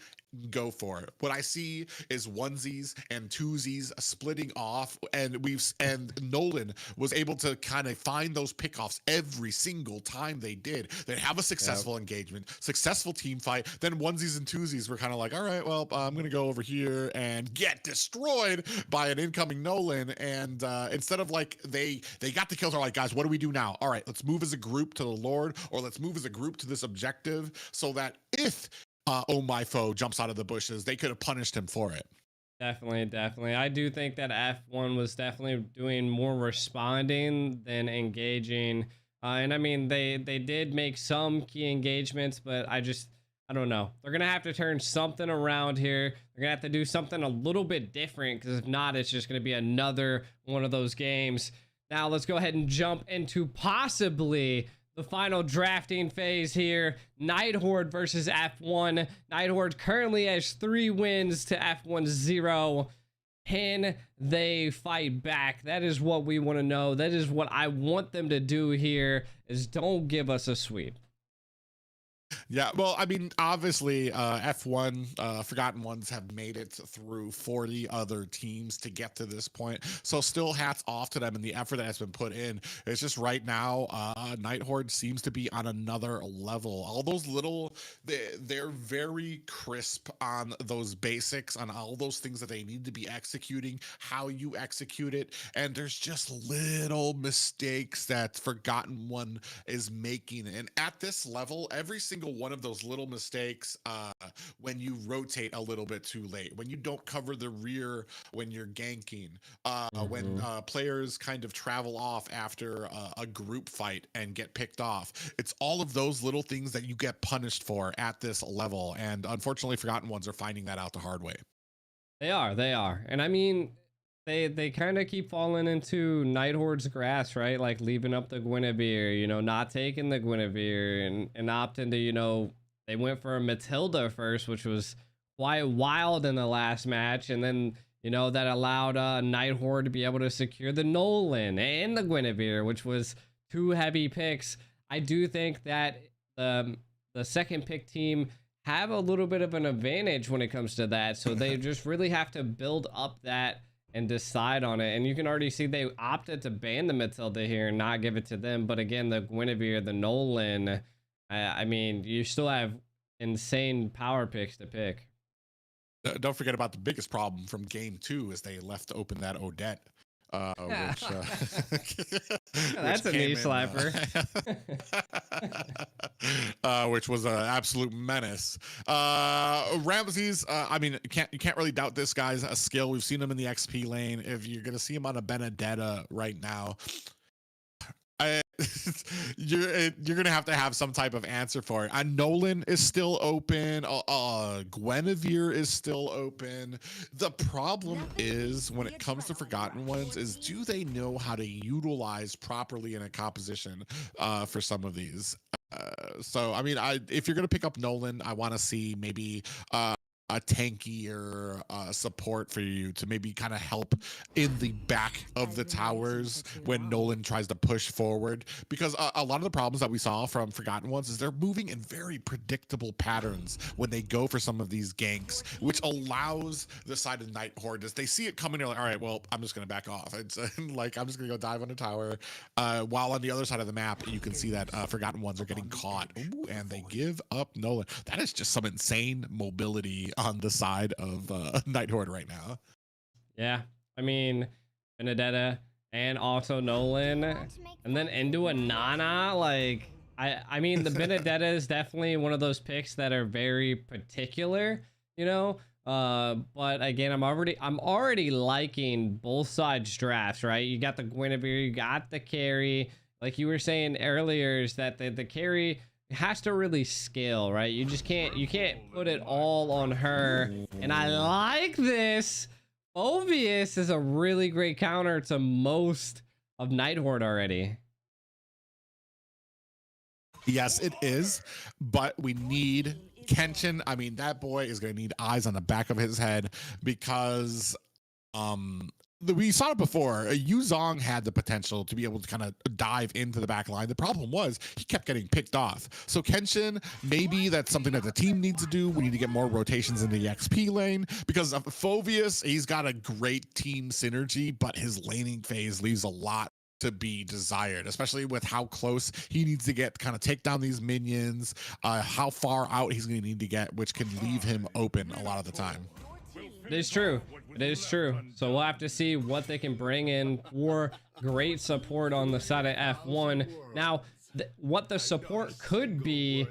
go for it. What I see is onesies and twosies splitting off, and Nolan was able to kind of find those pickoffs every single time they did. They'd have a successful engagement, successful team fight, then onesies and twosies were kind of like, all right, well, I'm going to go over here and get destroyed by an incoming Nolan. And instead of like, they got the kills, are like, guys, what do we do now? All right, let's move as a group to the Lord, or let's move as a group to this objective, so that if Oh My Foe jumps out of the bushes, they could have punished him for it. Definitely. I do think that F1 was definitely doing more responding than engaging. And I mean, they did make some key engagements, but I don't know. They're going to have to turn something around here. They're going to have to do something a little bit different, because if not, it's just going to be another one of those games. Now, let's go ahead and jump into possibly the final drafting phase here. Night Horde versus F1. Night Horde currently has 3 wins to F1's 0. Can they fight back? That is what we want to know. That is what I want them to do here, is don't give us a sweep. Yeah, well, I mean, obviously, F1, Forgotten Ones have made it through 40 other teams to get to this point. So still hats off to them and the effort that has been put in. It's just right now, Night Horde seems to be on another level. All those little, they're very crisp on those basics, on all those things that they need to be executing, how you execute it. And there's just little mistakes that Forgotten One is making. And at this level, every single one of those little mistakes, when you rotate a little bit too late, when you don't cover the rear when you're ganking, when players kind of travel off after a group fight and get picked off, it's all of those little things that you get punished for at this level. And unfortunately, Forgotten Ones are finding that out the hard way. They are. And I mean, they kind of keep falling into Night Horde's grass, right? Like leaving up the Guinevere, you know, not taking the Guinevere and opting to, you know, they went for a Matilda first, which was quite wild in the last match. And then, you know, that allowed Night Horde to be able to secure the Nolan and the Guinevere, which was two heavy picks. I do think that the second pick team have a little bit of an advantage when it comes to that. So they just really have to build up that and decide on it. And you can already see they opted to ban the Matilda here and not give it to them. But again, the Guinevere, the Nolan, I mean, you still have insane power picks to pick. Don't forget about the biggest problem from game 2 is they left open that Odette. Which, that's a knee slapper. Which was an absolute menace. Ramses, I mean, you can't really doubt this guy's a skill. We've seen him in the XP lane. If you're gonna see him on a Benedetta right now, you're gonna have to have some type of answer for it. Nolan is still open. Guinevere is still open. The problem is when it comes to Forgotten Ones is, do they know how to utilize properly in a composition for some of these? So I mean, if you're gonna pick up Nolan, I want to see maybe a tankier support for you to maybe kind of help in the back of the towers when Nolan tries to push forward, because a lot of the problems that we saw from Forgotten Ones is they're moving in very predictable patterns when they go for some of these ganks, which allows the side of Night Horde, as they see it coming, they're like, all right, well, I'm just gonna back off. It's like, I'm just gonna go dive on the tower, while on the other side of the map you can see that Forgotten Ones are getting caught. Ooh, and they give up Nolan. That is just some insane mobility on the side of Night Horde right now. Yeah, I mean, Benedetta and also Nolan, and then into a Nana. Like, I mean, the Benedetta is definitely one of those picks that are very particular, you know. But again, I'm already liking both sides drafts, right? You got the Guinevere, you got the carry. Like you were saying earlier, is that the carry has to really scale, right? You can't put it all on her. And I like this. Phoveus is a really great counter to most of Night Horde already. Yes, it is, but we need Kenshin. I mean, that boy is going to need eyes on the back of his head, because we saw it before. Yuzong had the potential to be able to kind of dive into the back line. The problem was he kept getting picked off. So Kenshin, maybe that's something that the team needs to do. We need to get more rotations in the XP lane, because of Phoveus, he's got a great team synergy, but his laning phase leaves a lot to be desired, especially with how close he needs to get, kind of take down these minions, how far out he's going to need to get, which can leave him open a lot of the time. It is true. It is true. So we'll have to see what they can bring in for great support on the side of F1. Now, what the support could be,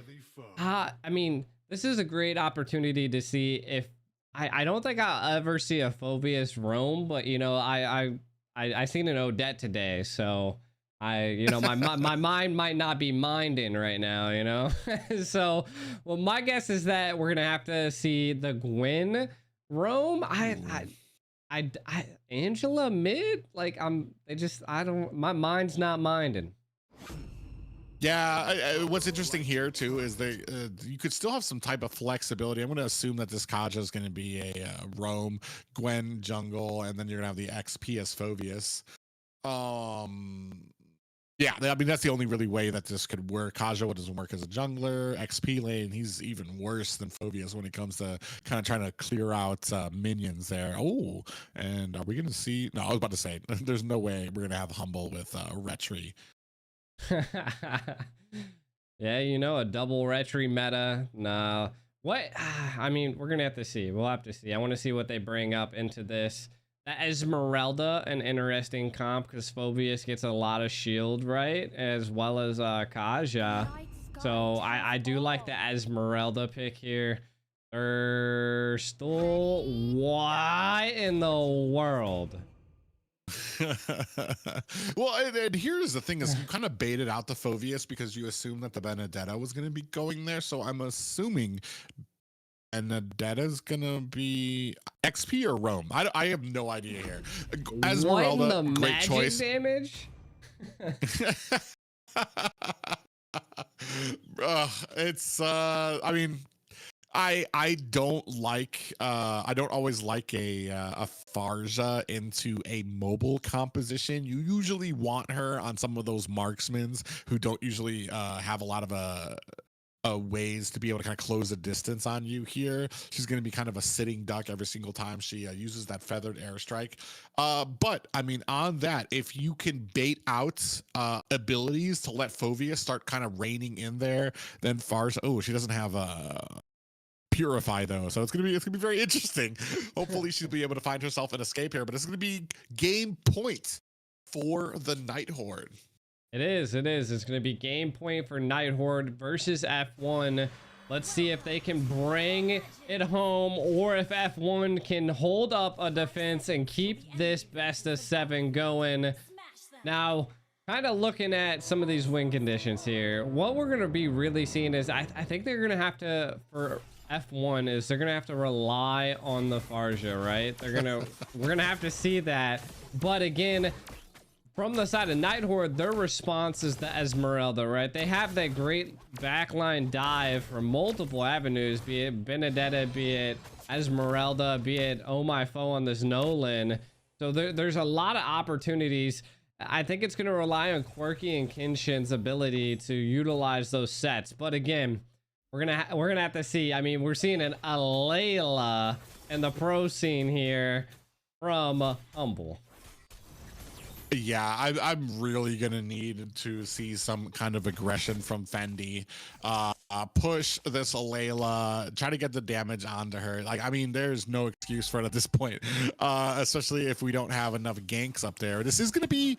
I mean, this is a great opportunity to see if, I don't think I'll ever see a Phoveus roam, but, you know, I seen an Odette today, so you know, my mind might not be minding right now, you know. So, well, my guess is that we're gonna have to see the Gwen roam. Angela mid, like my mind's not minding. Yeah, what's interesting here too is you could still have some type of flexibility. I'm going to assume that this Kaja is going to be a roam, Gwen jungle, and then you're going to have the XP as Phoveus. Yeah, I mean, that's the only really way that this could work. Kajo doesn't work as a jungler. XP lane, he's even worse than Phobius when it comes to kind of trying to clear out minions there. Oh, and are we going to see... No, I was about to say, there's no way we're going to have Humble with Retri. Yeah, you know, a double Retri meta. Nah. What? I mean, we're going to have to see. We'll have to see. I want to see what they bring up into this. Esmeralda, an interesting comp because Phobius gets a lot of shield, right? As well as Kaja. So I do like the Esmeralda pick here. Still, why in the world? Well, and here's the thing is you kind of baited out the Phobius because you assumed that the Benedetta was going to be going there. So I'm assuming Benedetta's gonna be XP or Roam. I have no idea here. Esmeralda, great magic choice. Damage? It's I mean, I don't like I don't always like a Farja into a mobile composition. You usually want her on some of those marksmans who don't usually have a lot of ways to be able to kind of close the distance on you here. She's going to be kind of a sitting duck every single time she uses that feathered airstrike. But I mean, on that, if you can bait out abilities to let Phobius start kind of reigning in there, then Farja, oh, she doesn't have Purify though, so it's gonna be very interesting. Hopefully she'll be able to find herself an escape here, but it's gonna be game point for the Night Horde. It is. It's going to be game point for Night Horde versus F1. Let's see if they can bring it home or if F1 can hold up a defense and keep this best of 7 going. Now, kind of looking at some of these win conditions here, what we're going to be really seeing is I think they're going to have to, for F1, is they're going to have to rely on the Farja, right? We're going to have to see that. But again, from the side of Night Horde, their response is the Esmeralda, right? They have that great backline dive from multiple avenues, be it Benedetta, be it Esmeralda, be it Oh My Foe on this Nolan. So there's a lot of opportunities. I think it's going to rely on Quirky and Kinshin's ability to utilize those sets. But again, we're gonna have to see. I mean, we're seeing an Alayla in the pro scene here from Humble. Yeah, I'm really gonna need to see some kind of aggression from Fendi. Push this Alayla, try to get the damage onto her. Like, I mean, there's no excuse for it at this point, especially if we don't have enough ganks up there. This is gonna be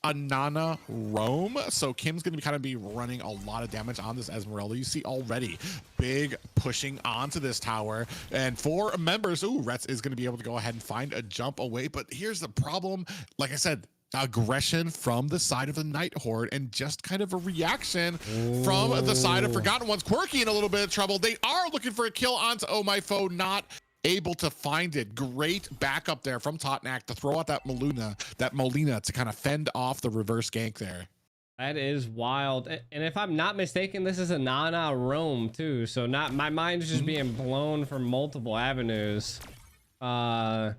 a Nana roam, so Kim's gonna be running a lot of damage on this Esmeralda. You see already big pushing onto this tower, and for members, Rets is gonna be able to go ahead and find a jump away. But here's the problem, like I said, aggression from the side of the Night Horde and just kind of a reaction from the side of Forgotten Ones. Quirky in a little bit of trouble. They are looking for a kill onto Oh My Foe, not able to find it. Great backup there from Totnak to throw out that Molina to kind of fend off the reverse gank there. That is wild. And if I'm not mistaken, this is a Nana roam too. So my mind's just being blown from multiple avenues. So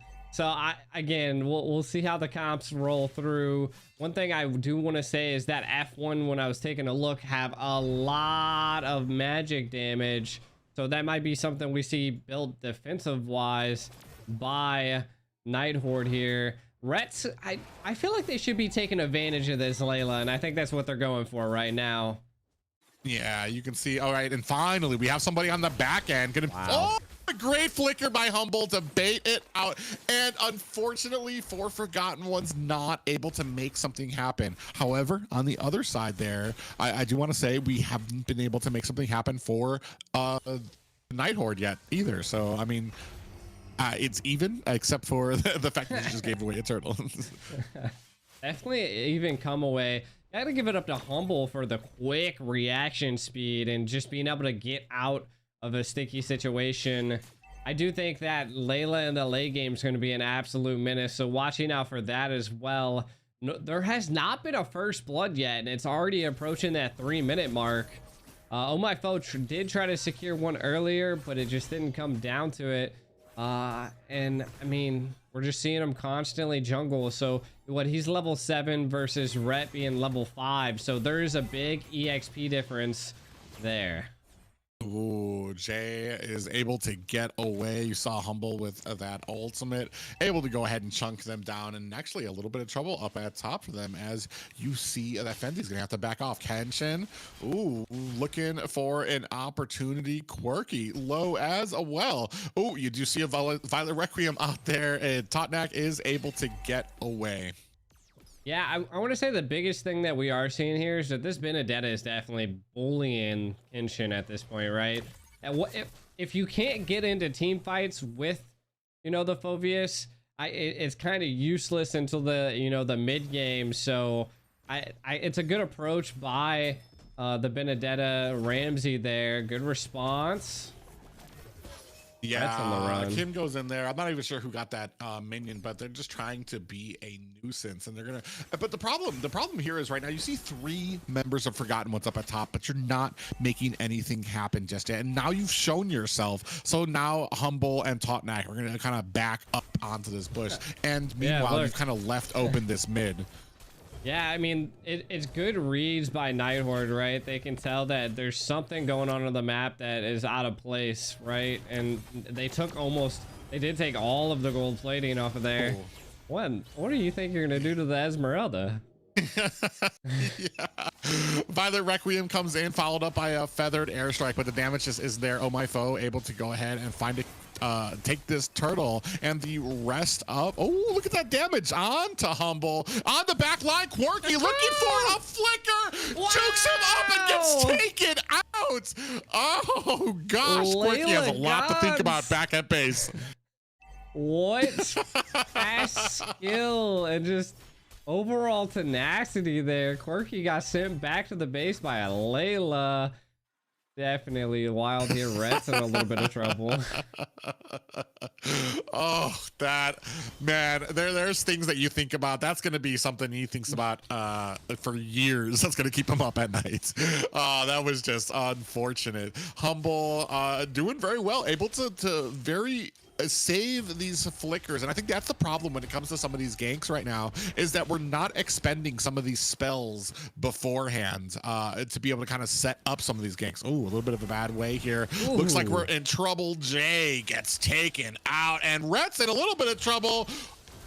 again, we'll see how the comps roll through. One thing I do want to say is that F1, when I was taking a look, have a lot of magic damage. So that might be something we see built defensive wise by Night Horde here. Rets, I feel like they should be taking advantage of this Layla, and I think that's what they're going for right now. Yeah, you can see. All right, and finally we have somebody on the back end. Oh, a great flicker by Humble to bait it out, and unfortunately for Forgotten Ones, not able to make something happen. However, on the other side there, I do want to say we haven't been able to make something happen for Night Horde yet either. So I mean, it's even, except for the fact that you just gave away a turtle. Definitely even come away. I gotta give it up to Humble for the quick reaction speed and just being able to get out of a sticky situation. I do think that Layla in the late game is going to be an absolute menace, so watching out for that as well. No, there has not been a first blood yet, and it's already approaching that 3-minute mark. Oh My Foe did try to secure one earlier, but it just didn't come down to it. And I mean, we're just seeing him constantly jungle. So what, he's level 7 versus Rhett being level 5. So there's a big EXP difference there. Ooh, Jay is able to get away. You saw Humble with that ultimate, able to go ahead and chunk them down, and actually a little bit of trouble up at top for them, as you see that Fendi's gonna have to back off. Kenshin, ooh, looking for an opportunity. Quirky, low as well. Oh, you do see a Violet Requiem out there, and Totnak is able to get away. Yeah, I want to say the biggest thing that we are seeing here is that this Benedetta is definitely bullying Kenshin at this point, right? And what if you can't get into team fights with, you know, the Phoveus, it's kind of useless until the, you know, the mid game. So it's a good approach by the Benedetta Ramsey there. Good response. Yeah, Kim goes in there. I'm not even sure who got that minion, but they're just trying to be a nuisance, and they're gonna. But the problem here is right now you see 3 members of Forgotten what's up at top, but you're not making anything happen just yet. And now you've shown yourself. So now Humble and Totnak are gonna kind of back up onto this bush, and meanwhile you've kind of left open this mid. Yeah, I mean, it's good reads by Night Horde, right? They can tell that there's something going on the map that is out of place, right? And they did take all of the gold plating off of there. Oh. What do you think you're gonna do to the Esmeralda? Yeah. Violet Requiem comes in, followed up by a feathered airstrike, but the damage just is there. Oh my foe, able to go ahead and find it. Take this turtle, and the rest of look at that damage on to Humble on the back line. Quirky looking for a flicker, jukes him up and gets taken out. Oh gosh, Quirky has a lot to think about back at base. What fast skill and just overall tenacity there. Quirky got sent back to the base by a Layla. Definitely wild here. Rhett's in a little bit of trouble. Oh, that man, there's things that you think about. That's going to be something he thinks about for years. That's going to keep him up at night. That was just unfortunate. Humble doing very well, able to very save these flickers, and I think that's the problem when it comes to some of these ganks right now, is that we're not expending some of these spells beforehand to be able to kind of set up some of these ganks. Ooh, a little bit of a bad way here. Ooh. Looks like we're in trouble. Jay gets taken out, and Rhett's in a little bit of trouble.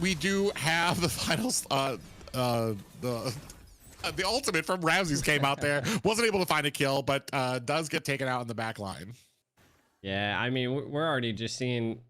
We do have the finals, the ultimate from Ramses came out there, wasn't able to find a kill, but does get taken out in the back line. Yeah, I mean, we're already just seeing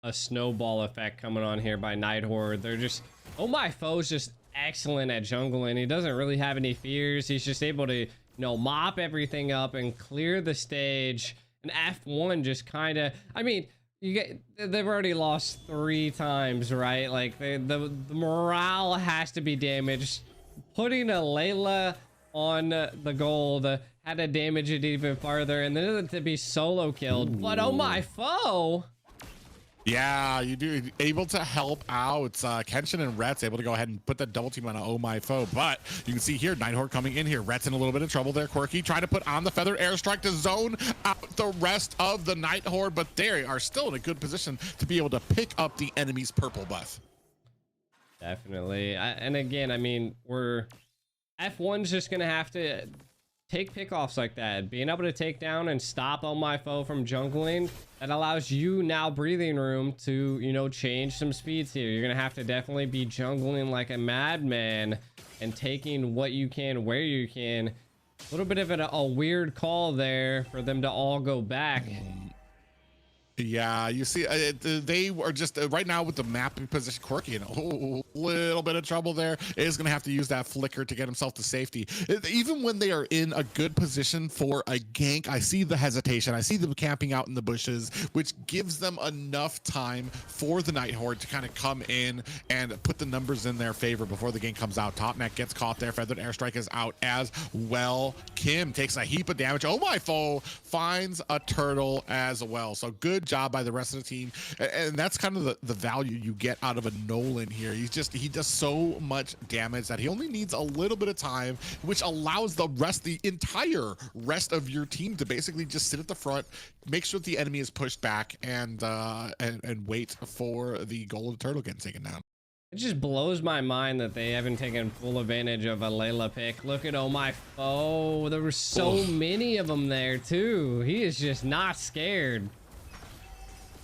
a snowball effect coming on here by Night Horde. They're just, oh my foe's just excellent at jungling. He doesn't really have any fears. He's just able to, you know, mop everything up and clear the stage. And F1 just kind of, I mean, they've already lost 3 times, right? Like the morale has to be damaged. Putting a Layla on the gold had to damage it even farther, and then to be solo killed. Ooh. But oh my foe. Yeah, you do able to help out. Kenshin and Rhett's able to go ahead and put the double team on a oh my foe, but you can see here Night Horde coming in here. Rhett's in a little bit of trouble there. Quirky trying to put on the feather airstrike to zone out the rest of the Night Horde, but they are still in a good position to be able to pick up the enemy's purple buff. Definitely. And again, I mean, F1's just gonna have to take pickoffs like that, being able to take down and stop on my foe from jungling. That allows you now breathing room to, you know, change some speeds here. You're gonna have to definitely be jungling like a madman and taking what you can where you can. A little bit of a weird call there for them to all go back. Yeah, you see, they are just right now with the map position. Quirky in a little bit of trouble there. Is going to have to use that flicker to get himself to safety. Even when they are in a good position for a gank, I see the hesitation. I see them camping out in the bushes, which gives them enough time for the Night Horde to kind of come in and put the numbers in their favor before the gank comes out. Totnak gets caught there. Feathered airstrike is out as well. Kim takes a heap of damage. Oh my foe finds a turtle as well. So good job by the rest of the team. And that's kind of the value you get out of a Nolan here. He does so much damage that he only needs a little bit of time, which allows the entire rest of your team to basically just sit at the front, make sure that the enemy is pushed back, and wait for the goal of the turtle getting taken down. It just blows my mind that they haven't taken full advantage of a Layla pick. Look at Oh My Foe. There were so many of them there too. He is just not scared.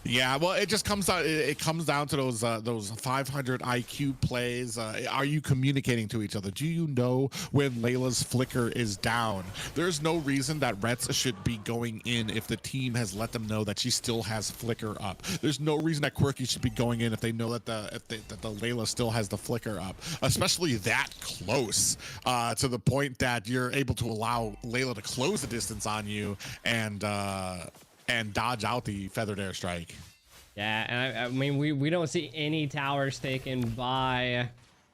Yeah, well, it just comes down. It comes down to those 500 IQ plays. Are you communicating to each other? Do you know when Layla's flicker is down? There's no reason that Rets should be going in if the team has let them know that she still has flicker up. There's no reason that Quirky should be going in if they know that the Layla still has the flicker up, especially that close to the point that you're able to allow Layla to close the distance on you and dodge out the feathered airstrike. Yeah, and I mean, we don't see any towers taken by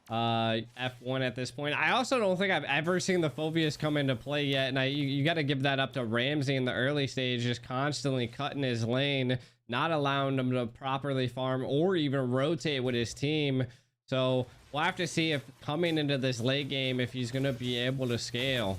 F1 at this point. I also don't think I've ever seen the Phobius come into play yet, and you got to give that up to Ramsey in the early stage, just constantly cutting his lane, not allowing him to properly farm or even rotate with his team. So we'll have to see if coming into this late game, if he's going to be able to scale.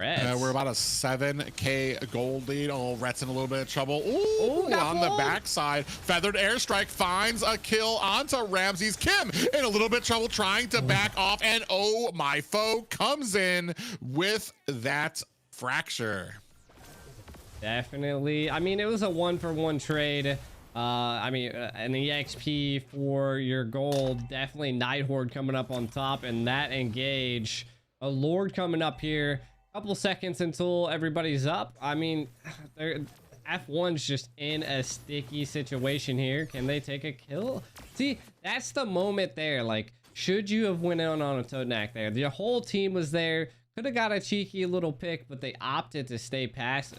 We're about a 7K gold lead. Oh, Rhett's in a little bit of trouble. Ooh, on the backside. Feathered airstrike finds a kill onto Ramsey's. Kim in a little bit of trouble trying to back off. And Oh My Foe comes in with that fracture. Definitely. I mean, it was a 1-for-1 trade. I mean, an EXP for your gold. Definitely Night Horde coming up on top, and that engage. A Lord coming up here. Couple seconds until everybody's up. I mean, F1's just in a sticky situation here. Can they take a kill? See, that's the moment there. Like, should you have went on a Toadknack there? The whole team was there. Could have got a cheeky little pick, but they opted to stay passive.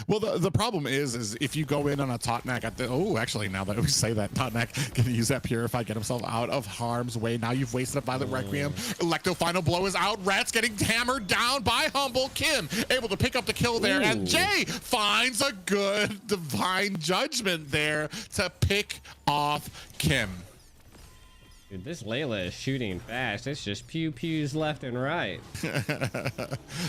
Well, the problem is if you go in on a Toadknack at the actually, now that we say that, Toadknack can use that Purify, get himself out of harm's way. Now you've wasted a Violet Requiem. Electo final blow is out. Rats getting hammered down by Humble. Kim able to pick up the kill there, and Jay finds a good divine judgment there to pick off Kim. Dude, this Layla is shooting fast. It's just pew-pews left and right.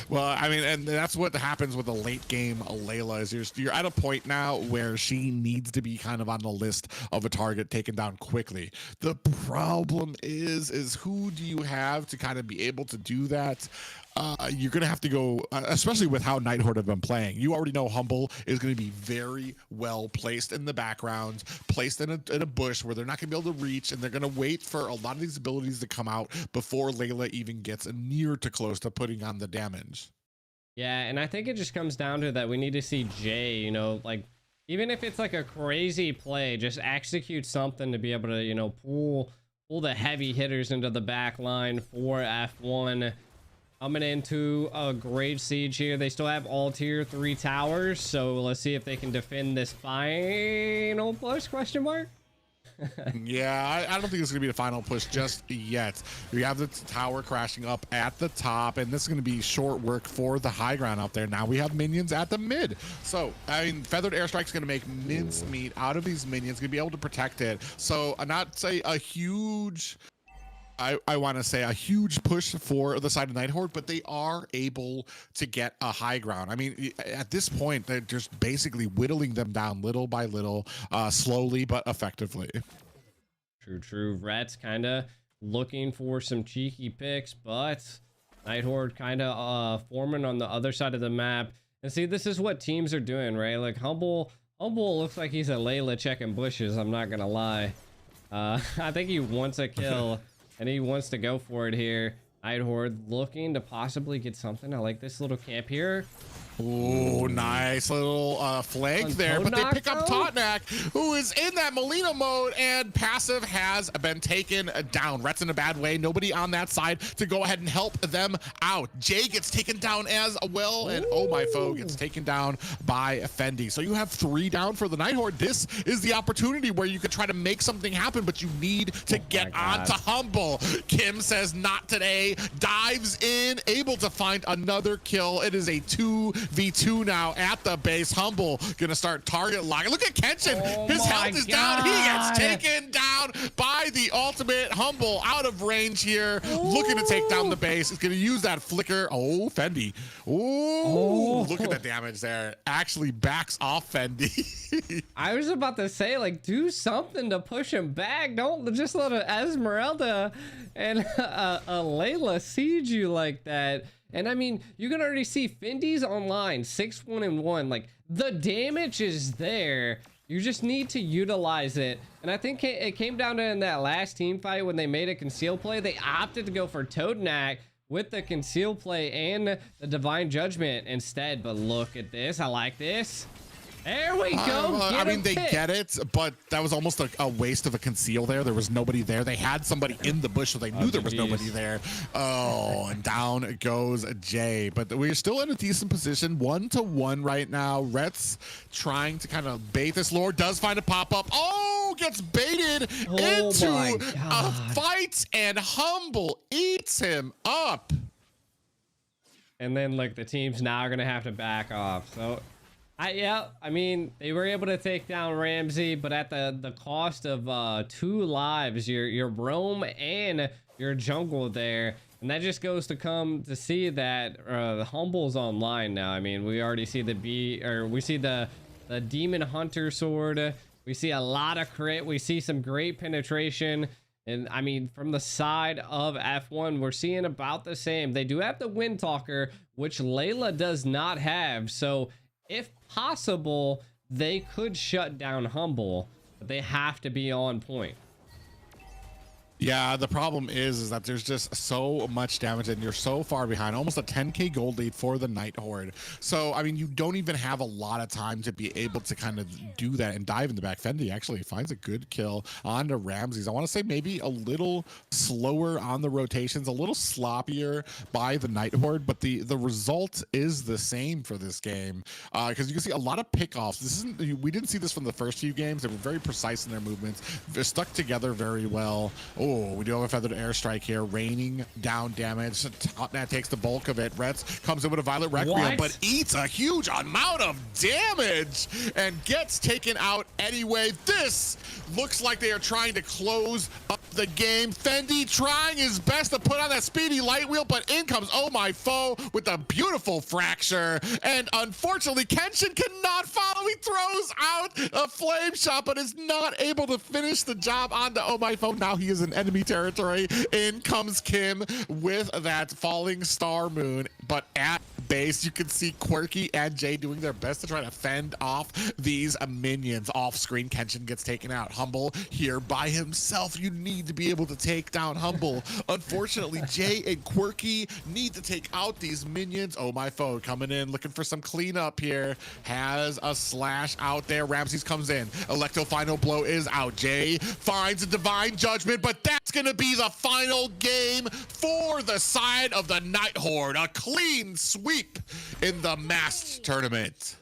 Well, I mean, and that's what happens with a late game Layla is you're at a point now where she needs to be kind of on the list of a target taken down quickly. The problem is who do you have to kind of be able to do that? You're going to have to go, especially with how Night Horde have been playing. You already know Humble is going to be very well placed in the background, placed in a bush where they're not going to be able to reach, and they're going to wait for a lot of these abilities to come out before Layla even gets near to close to putting on the damage. Yeah, and I think it just comes down to that we need to see Jay, you know, like, even if it's like a crazy play, just execute something to be able to, you know, pull the heavy hitters into the back line for F1. Coming into a great siege here. They still have all tier 3 towers, so let's see if they can defend this final push, question mark? Yeah, I don't think it's going to be the final push just yet. We have the tower crashing up at the top, and this is going to be short work for the high ground out there. Now we have minions at the mid. So, I mean, Feathered Airstrike's going to make mincemeat out of these minions, going to be able to protect it. So, not say a huge... I want to say a huge push for the side of Night Horde, but they are able to get a high ground. I mean, at this point, they're just basically whittling them down little by little, slowly but effectively. True. Rats kind of looking for some cheeky picks, but Night Horde kind of forming on the other side of the map. And see, this is what teams are doing, right? Like Humble looks like he's a Layla checking bushes, I'm not going to lie. I think he wants a kill. And he wants to go for it here. Night Horde looking to possibly get something. I like this little camp here. Oh, nice little flank there, but they pick up Toadknack, who is in that Molina mode, and passive has been taken down. Rhett's in a bad way. Nobody on that side to go ahead and help them out. Jay gets taken down as well, and Oh My Foe gets taken down by Fendi. So you have 3 down for the Night Horde. This is the opportunity where you could try to make something happen, but you need to get on to Humble. Kim says not today, dives in, able to find another kill. It is a 2 1v2 now at the base. Humble gonna start target locking. Look at Kenshin. His health is down. He gets taken down by the ultimate. Humble out of range here, looking to take down the base. He's gonna use that flicker. Oh, Fendi. Oh, look at the damage there. Actually backs off Fendi. I was about to say, like, do something to push him back. Don't just let a Esmeralda and a Layla siege you like that. And I mean, you can already see Fendi's online 6-1-1. Like, the damage is there. You just need to utilize it. And I think it came down to in that last team fight when they made a conceal play, they opted to go for Toadnak with the conceal play and the Divine Judgment instead. But look at this. I like this. There we go. I mean, they get it, but that was almost a waste of a conceal there. There was nobody there. They had somebody in the bush, so they knew there was nobody there. Oh, and down goes Jay. But we're still in a decent position, 1-1 right now. Rets trying to kind of bait this lure. Does find a pop-up. Oh, gets baited into a fight, and Humble eats him up. And then, like, the team's now going to have to back off. So... yeah, I mean, they were able to take down Ramsey, but at the cost of 2 lives, your roam and your jungle there. And that just goes to come to see that Humble's online now. I mean, we already see we see the Demon Hunter sword. We see a lot of crit. We see some great penetration. And I mean, from the side of F1, we're seeing about the same. They do have the Wind Talker, which Layla does not have. So if possible, they could shut down Humble, but they have to be on point. Yeah, the problem is that there's just so much damage and you're so far behind, almost a 10k gold lead for the Night Horde. So, I mean, you don't even have a lot of time to be able to kind of do that and dive in the back. Fendi actually finds a good kill onto Ramses. I want to say maybe a little slower on the rotations, a little sloppier by the Night Horde, but the result is the same for this game. Because you can see a lot of pickoffs. We didn't see this from the first few games. They were very precise in their movements. They're stuck together very well. Oh, we do have a feathered airstrike here, raining down damage. That takes the bulk of it. Rets comes in with a Violet Requiem, but eats a huge amount of damage and gets taken out anyway. This looks like they are trying to close up the game. Fendi trying his best to put on that speedy light wheel, but in comes Oh My Foe with a beautiful fracture. And unfortunately, Kenshin cannot follow. He throws out a flame shot, but is not able to finish the job on the Oh My Foe. Now he is in enemy territory. In comes Kim with that falling star moon, but at base you can see Quirky and Jay doing their best to try to fend off these minions. Off screen, Kenshin gets taken out. Humble here by himself. You need to be able to take down Humble. Unfortunately, Jay and Quirky need to take out these minions. Oh My Foe coming in looking for some cleanup here. Has a slash out there. Ramses comes in. Electro final blow is out. Jay finds a Divine Judgment, but that's gonna be the final game for the side of the Night Horde. A clean sweep in the masked tournament.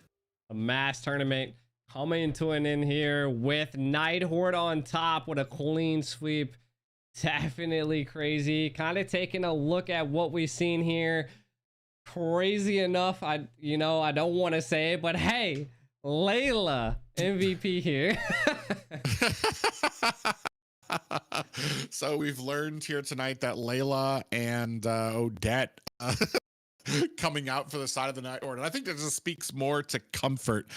A mass tournament coming to an end here with Night Horde on top with a clean sweep. Definitely crazy. Kind of taking a look at what we've seen here. Crazy enough, I don't want to say it, but hey, Layla MVP here. So we've learned here tonight that Layla and Odette coming out for the side of the Night Horde. And I think that just speaks more to comfort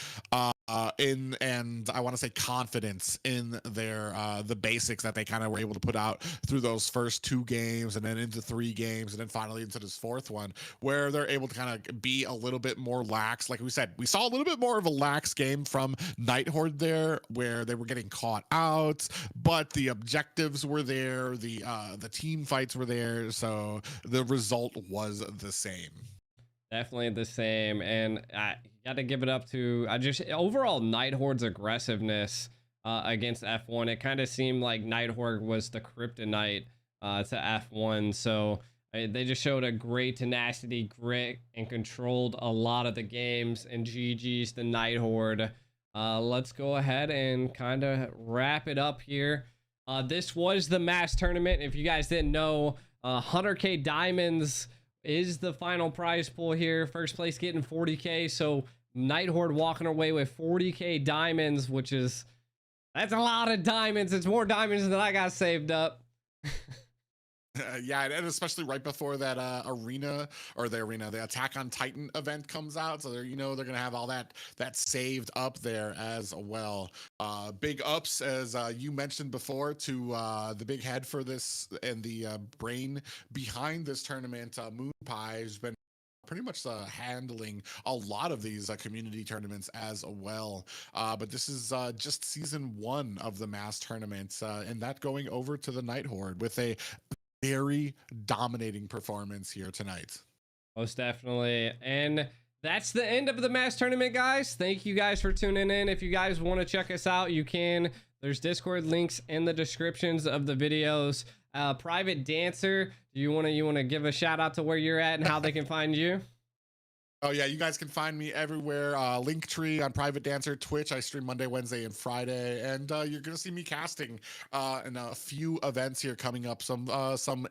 and I want to say confidence in their the basics that they kind of were able to put out through those first 2 games and then into 3 games and then finally into this 4th one, where they're able to kind of be a little bit more lax. Like we said, we saw a little bit more of a lax game from Night Horde there, where they were getting caught out, but the objectives were there, the team fights were there, so the result was the same. Definitely the same, and I got to give it up to overall Night Horde's aggressiveness against F1. It kind of seemed like Night Horde was the kryptonite to F1, so they just showed a great tenacity, grit, and controlled a lot of the games. And GG's the Night Horde. Let's go ahead and kind of wrap it up here. This was the mass tournament. If you guys didn't know, 100k diamonds is the final prize pool here. First place getting 40K. So Night Horde walking away with 40K diamonds, which is, that's a lot of diamonds. It's more diamonds than I got saved up. Yeah, and especially right before that the Attack on Titan event comes out, so they're they're gonna have all that saved up there as well. Big ups, as you mentioned before, to the big head for this and the brain behind this tournament. Moonpie has been pretty much handling a lot of these community tournaments as well, but this is just season 1 of the mass tournament, and that going over to the Night Horde with a very dominating performance here tonight. Most definitely. And that's the end of the mass tournament, guys. Thank you guys for tuning in. If you guys want to check us out, you can. There's Discord links in the descriptions of the videos. Priv8Dancer, you want to give a shout out to where you're at and how they can find you? Oh yeah, you guys can find me everywhere. Linktree on Priv8Dancer, Twitch. I stream Monday, Wednesday, and Friday, and you're gonna see me casting in a few events here coming up. Some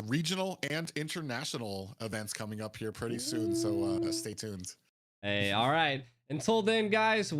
regional and international events coming up here pretty soon. So stay tuned. Hey, all right. Until then, guys.